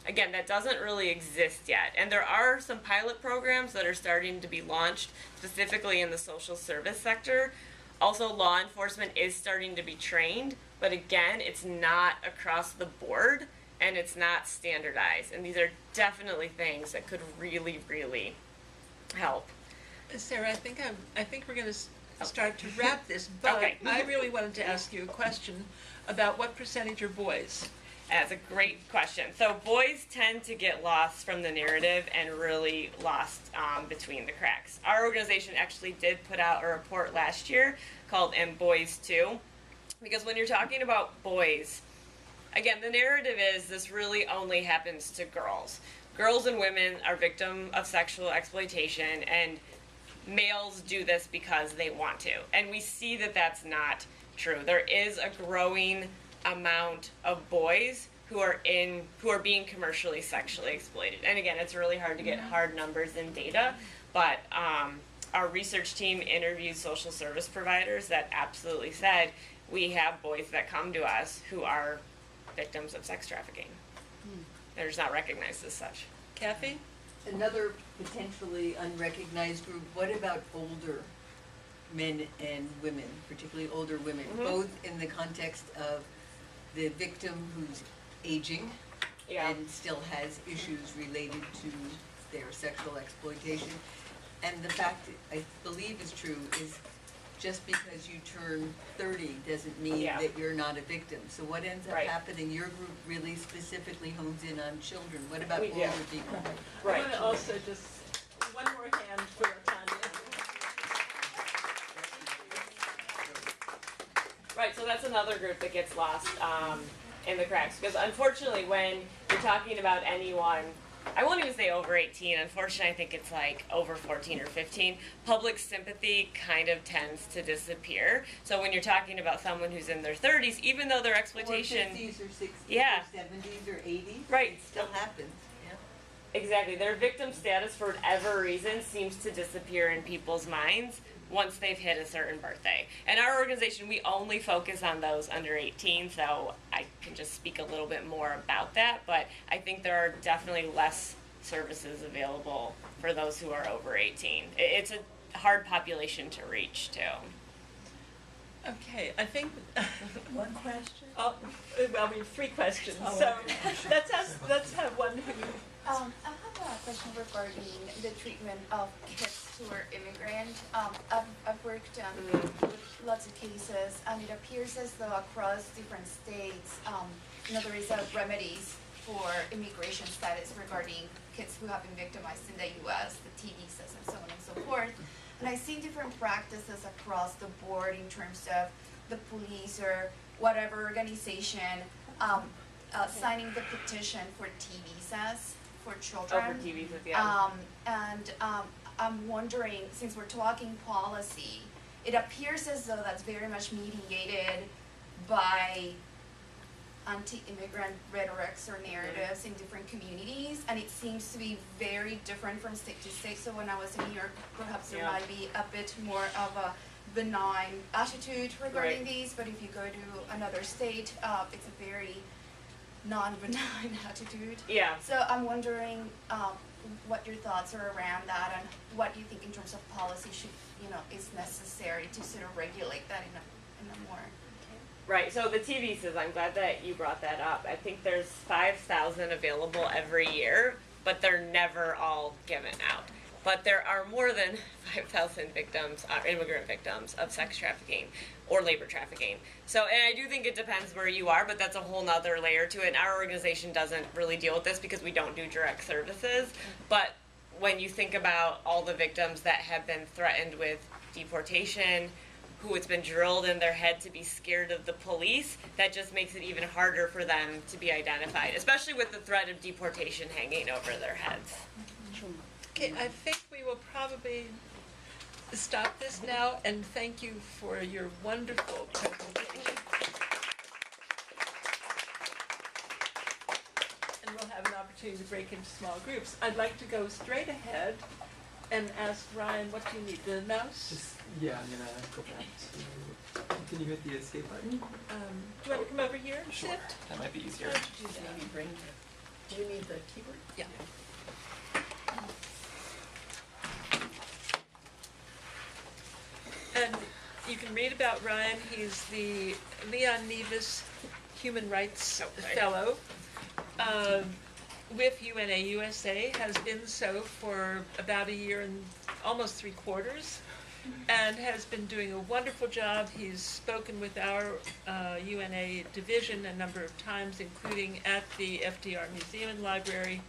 Again, that doesn't really exist yet. And there are some pilot programs that are starting to be launched specifically in the social service sector. Also, law enforcement is starting to be trained, but again, it's not across the board and it's not standardized. And these are definitely things that could really, really help. Sarah, I think we're going to start to wrap this, but Okay. I really wanted to ask you a question about what percentage are boys? That's a great question. So boys tend to get lost from the narrative and really lost between the cracks. Our organization actually did put out a report last year called "And Boys Too," because when you're talking about boys, again, the narrative is this really only happens to girls. Girls and women are victims of sexual exploitation, and males do this because they want to. And we see that that's not true. There is a growing amount of boys who are being commercially sexually exploited. And again, it's really hard to get hard numbers and data, but our research team interviewed social service providers that absolutely said we have boys that come to us who are victims of sex trafficking. They're just not recognized as such. Kathy? Another potentially unrecognized group, what about older men and women, particularly older women, both in the context of the victim who's aging and still has issues related to their sexual exploitation. And the fact, I believe is true, is just because you turn 30 doesn't mean that you're not a victim. So what ends up happening, your group really specifically hones in on children. What about older people? I want to also just, one more hand for Tanya. Right, so that's another group that gets lost in the cracks, because unfortunately when you're talking about anyone, I won't even say over 18, unfortunately I think it's like over 14 or 15, public sympathy kind of tends to disappear. So when you're talking about someone who's in their 30s, even though their exploitation... Or 50s or 60s or 70s or 80s, right, it still happens. Exactly. Their victim status, for whatever reason, seems to disappear in people's minds once they've hit a certain birthday. And our organization, we only focus on those under 18, so I can just speak a little bit more about that, but I think there are definitely less services available for those who are over 18. It's a hard population to reach, too. Okay, I think... One question? Well, we have three questions, so let's have one who... I have a question regarding the treatment of kids who are immigrant. I've worked with lots of cases, and it appears as though across different states, there is remedies for immigration status regarding kids who have been victimized in the U.S., the T visas and so on and so forth. And I see different practices across the board in terms of the police or whatever organization signing the petition for T visas for children. Oh, for T visas, yeah. I'm wondering, since we're talking policy, it appears as though that's very much mediated by anti-immigrant rhetorics or narratives in different communities, and it seems to be very different from state to state. So when I was in New York, perhaps there might be a bit more of a benign attitude regarding these, but if you go to another state, it's a very non-benign attitude. Yeah. So I'm wondering what your thoughts are around that, and what you think in terms of policy is necessary to sort of regulate that in a more... Right, so the T visas, I'm glad that you brought that up. I think there's 5,000 available every year, but they're never all given out. But there are more than 5,000 victims, immigrant victims of sex trafficking or labor trafficking. So, and I do think it depends where you are, but that's a whole nother layer to it. And our organization doesn't really deal with this because we don't do direct services. But when you think about all the victims that have been threatened with deportation, who it's been drilled in their head to be scared of the police, that just makes it even harder for them to be identified, especially with the threat of deportation hanging over their heads. Okay, I think we will probably stop this now, and thank you for your wonderful presentation. And we'll have an opportunity to break into small groups. I'd like to go straight ahead and ask Ryan, what do you need? The mouse? Yeah, I'm gonna go back to Can you hit the escape button? Do you want to come over here and Sure. sit? That might be easier. How would you do that? Do you need the keyboard? Yeah. And you can read about Ryan. He's the Leon Nevis Human Rights Fellow with UNA USA, has been so for about a year and almost 3/4, and has been doing a wonderful job. He's spoken with our UNA division a number of times, including at the FDR Museum and Library,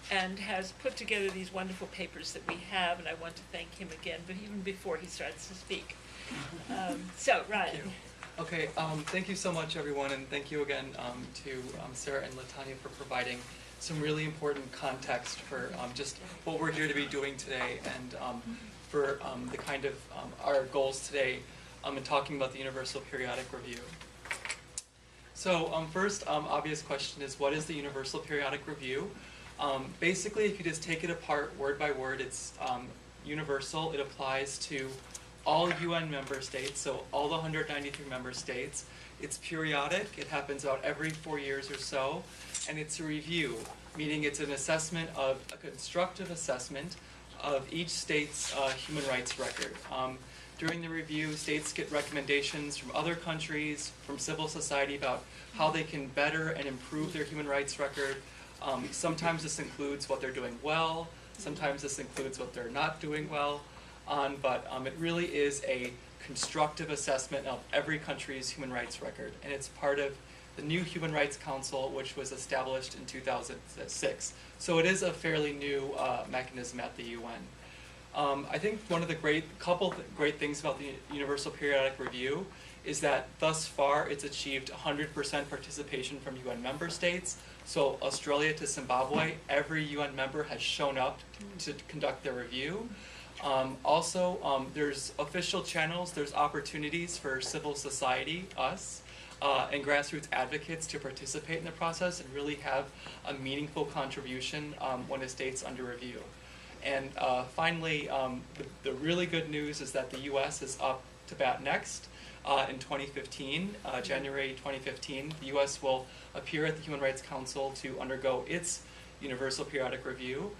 and has put together these wonderful papers that we have, and I want to thank him again, but even before he starts to speak. So, Ryan. Thank you. Okay, thank you so much, everyone, and thank you again to Sarah and Latanya for providing some really important context for just what we're here to be doing today, and for the kind of our goals today in talking about the Universal Periodic Review. So first, obvious question is, what is the Universal Periodic Review? Basically, if you just take it apart word by word, it's universal. It applies to all UN member states, so all the 193 member states. It's periodic. It happens about every 4 years or so, and it's a review, meaning it's an assessment of a constructive assessment of each state's human rights record. During the review, states get recommendations from other countries, from civil society about how they can better and improve their human rights record. Sometimes this includes what they're doing well, sometimes this includes what they're not doing well, but it really is a constructive assessment of every country's human rights record, and it's part of the new Human Rights Council, which was established in 2006. So it is a fairly new mechanism at the UN. I think one of the great things about the Universal Periodic Review is that thus far it's achieved 100% participation from UN member states. So Australia to Zimbabwe, every UN member has shown up to conduct their review. Also, there's official channels, there's opportunities for civil society, us, and grassroots advocates to participate in the process and really have a meaningful contribution when a state's under review. And finally, the really good news is that the US is up to bat next. In 2015, January 2015, the US will appear at the Human Rights Council to undergo its Universal Periodic Review.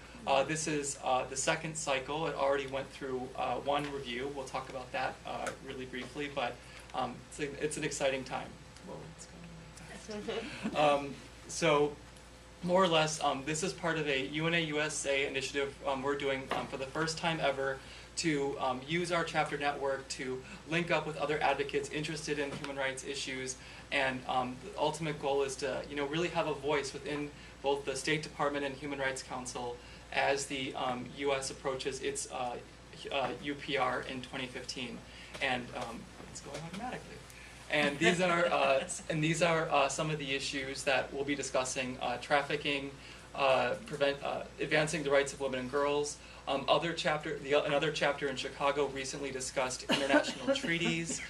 This is the second cycle. It already went through one review. We'll talk about that really briefly, but it's an exciting time. Whoa, what's going on? So more or less, this is part of a UNA USA initiative we're doing for the first time ever to use our chapter network to link up with other advocates interested in human rights issues, and the ultimate goal is to really have a voice within both the State Department and Human Rights Council as the U.S. approaches its UPR in 2015, and it's going automatically. And these are some of the issues that we'll be discussing: trafficking, advancing the rights of women and girls. Another chapter in Chicago recently discussed international treaties.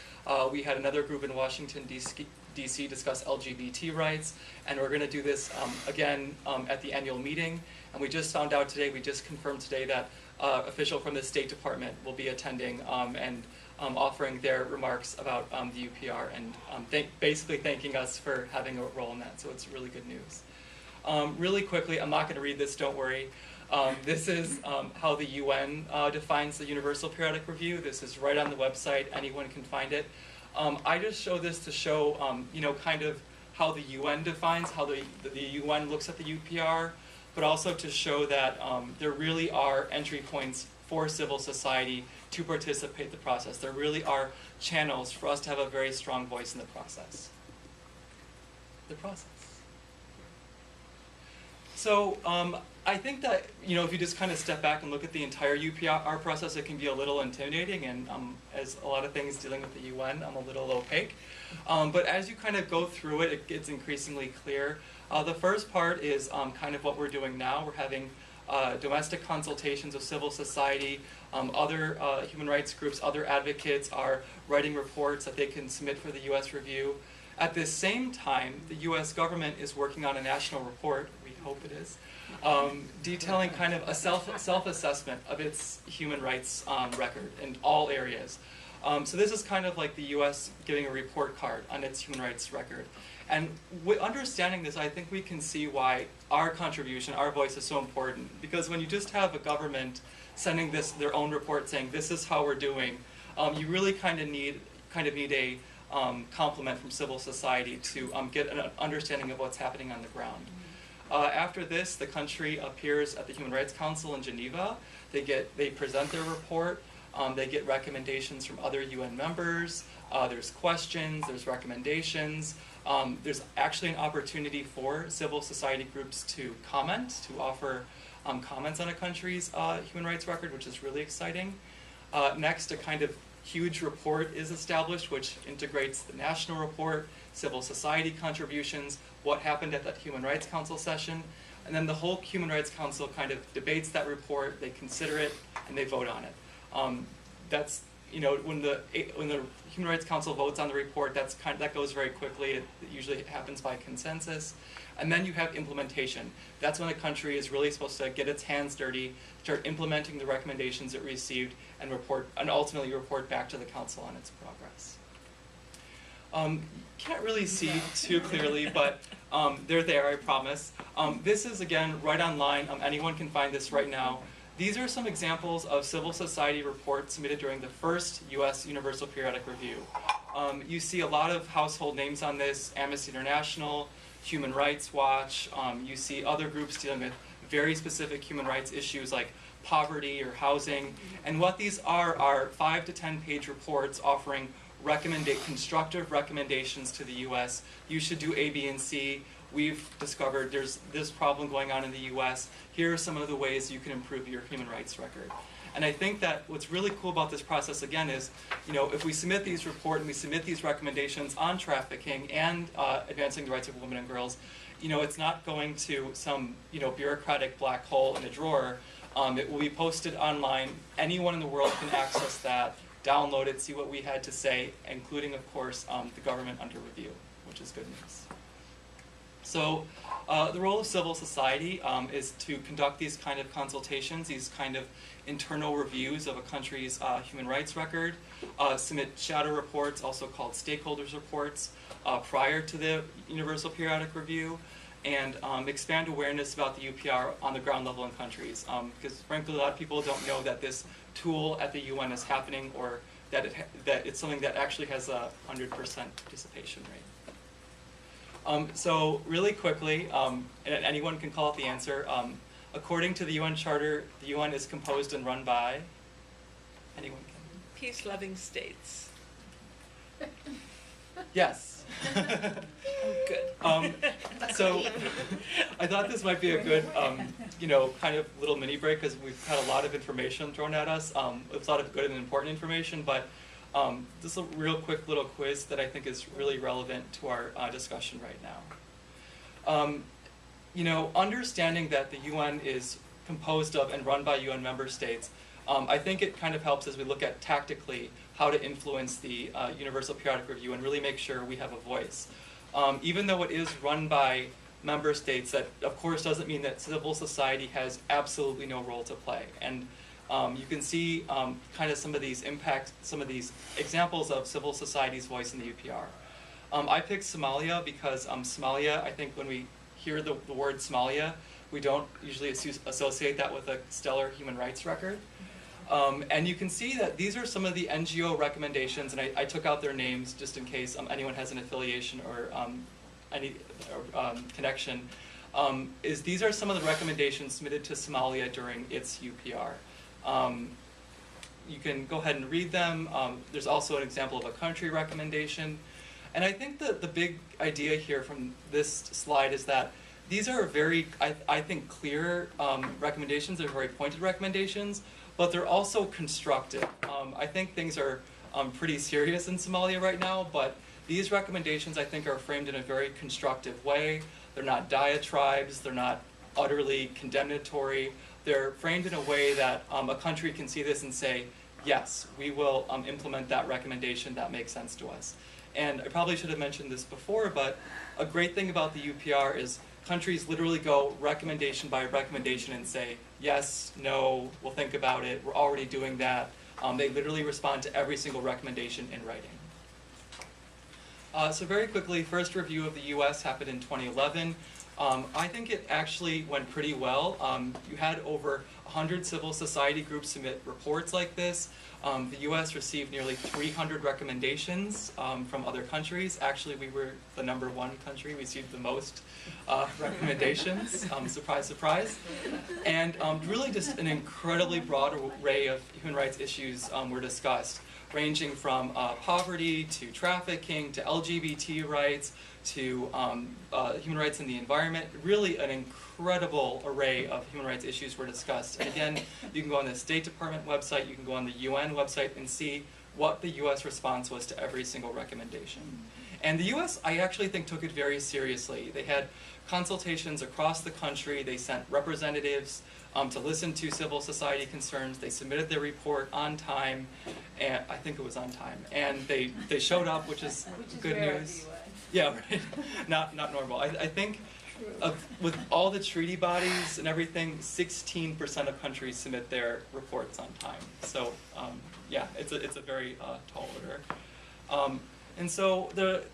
We had another group in Washington, D.C. discuss LGBT rights, and we're going to do this again at the annual meeting. And we just found out today, we just confirmed today that official from the State Department will be attending and offering their remarks about the UPR and basically thanking us for having a role in that. So it's really good news. Really quickly, I'm not going to read this, don't worry. This is how the UN defines the Universal Periodic Review. This is right on the website. Anyone can find it. I just show this to show, kind of how the UN defines, how the UN looks at the UPR, but also to show that there really are entry points for civil society to participate in the process. There really are channels for us to have a very strong voice in the process. So I think that, if you just kind of step back and look at the entire UPR process, it can be a little intimidating, and as a lot of things dealing with the UN, I'm a little opaque. But as you kind of go through it, it gets increasingly clear. The first part is kind of what we're doing now. We're having domestic consultations with civil society. Other human rights groups, other advocates are writing reports that they can submit for the US review. At the same time, the US government is working on a national report, we hope it is, detailing kind of a self-assessment of its human rights record in all areas. So this is kind of like the U.S. giving a report card on its human rights record. And understanding this, I think we can see why our contribution, our voice is so important. Because when you just have a government sending their own report saying, this is how we're doing, you really kind of need a complement from civil society to get an understanding of what's happening on the ground. After this, the country appears at the Human Rights Council in Geneva. They present their report. They get recommendations from other UN members. There's questions, there's recommendations. There's actually an opportunity for civil society groups to comment, to offer comments on a country's human rights record, which is really exciting. Next, a kind of huge report is established, which integrates the national report, civil society contributions, what happened at that Human Rights Council session, and then the whole Human Rights Council kind of debates that report, they consider it, and they vote on it. That's, when the Human Rights Council votes on the report, that goes very quickly. It usually happens by consensus. And then you have implementation. That's when the country is really supposed to get its hands dirty, start implementing the recommendations it received, and ultimately report back to the council on its progress. Can't really see too clearly, but they're there, I promise. This is, again, right online. Anyone can find this right now. These are some examples of civil society reports submitted during the first U.S. Universal Periodic Review. You see a lot of household names on this: Amnesty International, Human Rights Watch. You see other groups dealing with very specific human rights issues like poverty or housing. And what these are 5 to 10 page reports offering constructive recommendations to the U.S. You should do A, B, and C. We've discovered there's this problem going on in the U.S. Here are some of the ways you can improve your human rights record. And I think that what's really cool about this process, again, is, if we submit these reports and we submit these recommendations on trafficking and advancing the rights of women and girls, it's not going to some, bureaucratic black hole in a drawer. It will be posted online. Anyone in the world can access that, download it, see what we had to say, including, of course, the government under review, which is good news. So the role of civil society is to conduct these kind of consultations, these kind of internal reviews of a country's human rights record, submit shadow reports, also called stakeholders reports, prior to the Universal Periodic Review, and expand awareness about the UPR on the ground level in countries. Because frankly, a lot of people don't know that this tool at the UN is happening, or that it's something that actually has a 100% participation rate. So really quickly, and anyone can call it the answer, according to the UN Charter, the UN is composed and run by, anyone can? Peace-loving states. Yes. Oh, good. So I thought this might be a good, kind of little mini break, because we've had a lot of information thrown at us. It's a lot of good and important information, but this is a real quick little quiz that I think is really relevant to our discussion right now. Understanding that the UN is composed of and run by UN member states, I think it kind of helps as we look at tactically how to influence the Universal Periodic Review and really make sure we have a voice. Even though it is run by member states, that of course doesn't mean that civil society has absolutely no role to play. And you can see kind of some of these examples of civil society's voice in the UPR. I picked Somalia because Somalia, I think when we hear the word Somalia, we don't usually associate that with a stellar human rights record. And you can see that these are some of the NGO recommendations, and I took out their names just in case anyone has an affiliation or any connection. These are some of the recommendations submitted to Somalia during its UPR. You can go ahead and read them. There's also an example of a country recommendation. And I think the big idea here from this slide is that these are very, I think, clear recommendations. They're very pointed recommendations, but they're also constructive. I think things are pretty serious in Somalia right now, but these recommendations, I think, are framed in a very constructive way. They're not diatribes. They're not utterly condemnatory. They're framed in a way that a country can see this and say, yes, we will implement that recommendation. That makes sense to us. And I probably should have mentioned this before, but a great thing about the UPR is countries literally go recommendation by recommendation and say, yes, no, we'll think about it, we're already doing that. They literally respond to every single recommendation in writing. So very quickly, first review of the US happened in 2011. I think it actually went pretty well. You had over 100 civil society groups submit reports like this. The US received nearly 300 recommendations from other countries. Actually, we were the #1 country. We received the most recommendations. Surprise, surprise. And really just an incredibly broad array of human rights issues were discussed, ranging from poverty to trafficking to LGBT rights to human rights in the environment. Really an incredible array of human rights issues were discussed. And again, you can go on the State Department website, you can go on the UN website and see what the US response was to every single recommendation. And the US, I actually think, took it very seriously. They had consultations across the country, they sent representatives to listen to civil society concerns, they submitted their report on time, and I think it was on time, and they showed up, which is good news. Yeah, right. Not normal. I think with all the treaty bodies and everything, 16% of countries submit their reports on time. So yeah, it's a very tall order. And so the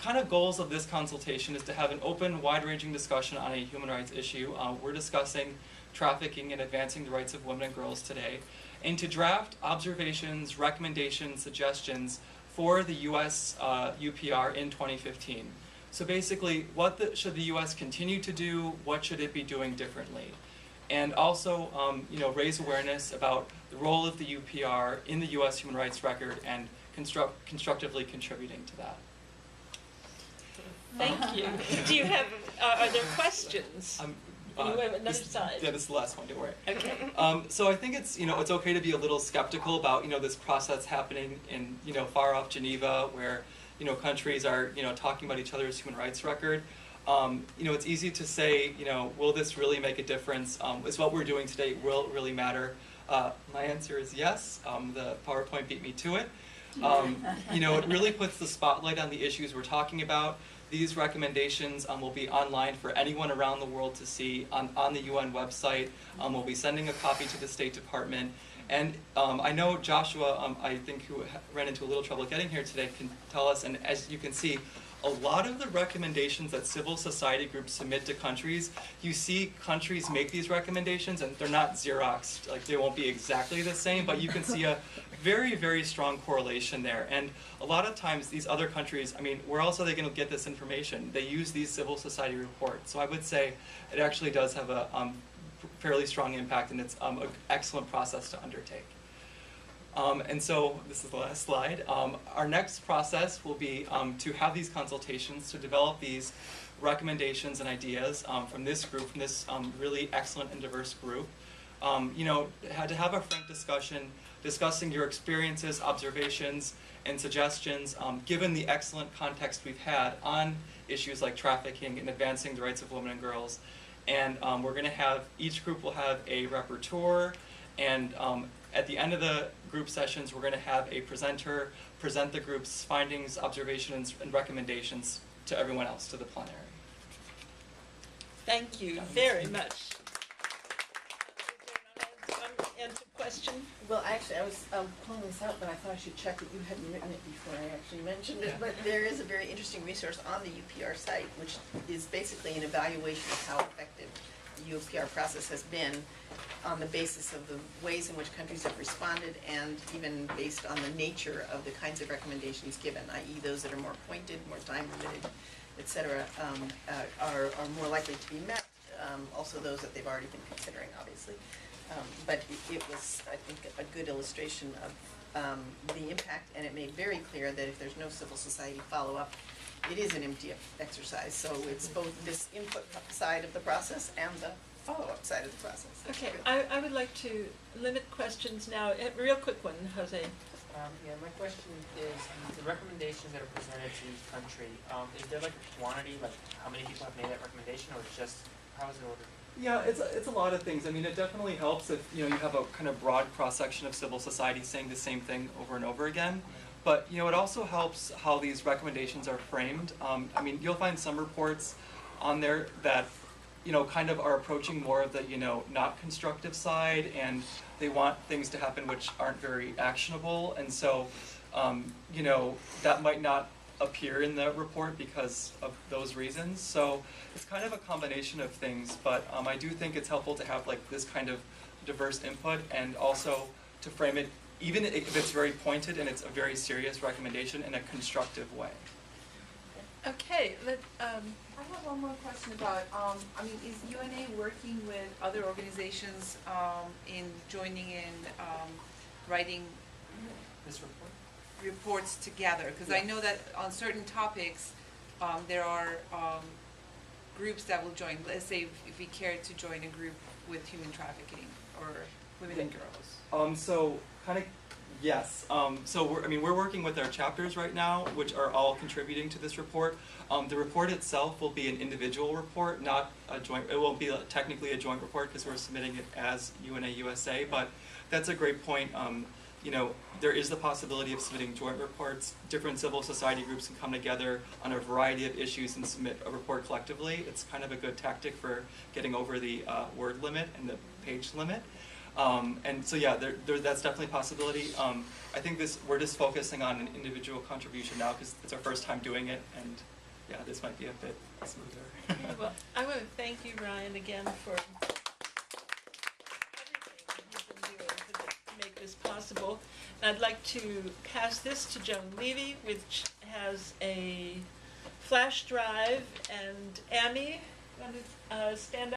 kind of goals of this consultation is to have an open, wide-ranging discussion on a human rights issue. We're discussing trafficking and advancing the rights of women and girls today, and to draft observations, recommendations, suggestions for the US UPR in 2015. So basically, what should the US continue to do? What should it be doing differently? And also, raise awareness about the role of the UPR in the US human rights record and constructively contributing to that. Thank you. Do you have, are there questions? You have another side. Yeah, this is the last one, don't worry. Okay. So I think it's, it's okay to be a little skeptical about, this process happening in, far off Geneva where, countries are, talking about each other's human rights record. It's easy to say, will this really make a difference? Is what we're doing today, will it really matter? My answer is yes. The PowerPoint beat me to it. It really puts the spotlight on the issues we're talking about. These recommendations will be online for anyone around the world to see on the UN website. We'll be sending a copy to the State Department. And I know Joshua, I think, who ran into a little trouble getting here today, can tell us, and as you can see, a lot of the recommendations that civil society groups submit to countries, you see countries make these recommendations and they're not Xeroxed, like they won't be exactly the same, but you can see a very, very strong correlation there. And a lot of times these other countries, where else are they going to get this information? They use these civil society reports. So I would say it actually does have a fairly strong impact, and it's an excellent process to undertake. And so this is the last slide. Our next process will be to have these consultations, to develop these recommendations and ideas from this group, from this really excellent and diverse group. Had to have a frank discussion, discussing your experiences, observations, and suggestions, given the excellent context we've had on issues like trafficking and advancing the rights of women and girls. And we're going to have, each group will have a rapporteur, and at the end of the group sessions, we're going to have a presenter present the group's findings, observations, and recommendations to everyone else, to the plenary. Thank you very much. Answer question? Well, actually, I was pulling this out, but I thought I should check that you hadn't written it before I actually mentioned it. But there is a very interesting resource on the UPR site, which is basically an evaluation of how effective the UPR process has been on the basis of the ways in which countries have responded, and even based on the nature of the kinds of recommendations given, i.e. those that are more pointed, more time limited, et cetera, are more likely to be met. Also those that they've already been considering, obviously. But it was, I think, a good illustration of the impact, and it made very clear that if there's no civil society follow-up, it is an empty exercise. So it's both this input side of the process and the follow-up side of the process. Okay, I would like to limit questions now. A real quick one, Jose. Yeah, my question is, the recommendations that are presented to each country, is there like a quantity, like how many people have made that recommendation, or it's just, how is it ordered? Yeah, it's a lot of things. It definitely helps if you have a kind of broad cross-section of civil society saying the same thing over and over again. But it also helps how these recommendations are framed. You'll find some reports on there that kind of are approaching more of the, not constructive side, and they want things to happen which aren't very actionable, and so, that might not appear in the report because of those reasons. So it's kind of a combination of things, but I do think it's helpful to have like this kind of diverse input, and also to frame it, even if it's very pointed and it's a very serious recommendation, in a constructive way. Okay, I have one more question about, is UNA working with other organizations in joining in writing This report? reports together? Because I know that on certain topics, there are groups that will join. Let's say if we care to join a group with human trafficking or women and girls. So kind of, yes. So we're working with our chapters right now, which are all contributing to this report. The report itself will be an individual report, not a joint. It won't be technically a joint report because we're submitting it as UNA USA. But that's a great point. There is the possibility of submitting joint reports. Different civil society groups can come together on a variety of issues and submit a report collectively. It's kind of a good tactic for getting over the word limit and the page limit. And so yeah, that's definitely a possibility. I think we're just focusing on an individual contribution now because it's our first time doing it, and yeah, this might be a bit smoother. Well, I want to thank you, Ryan, again for everything you've been doing to make this possible. And I'd like to pass this to Joan Levy, which has a flash drive, and Amy, want to stand up?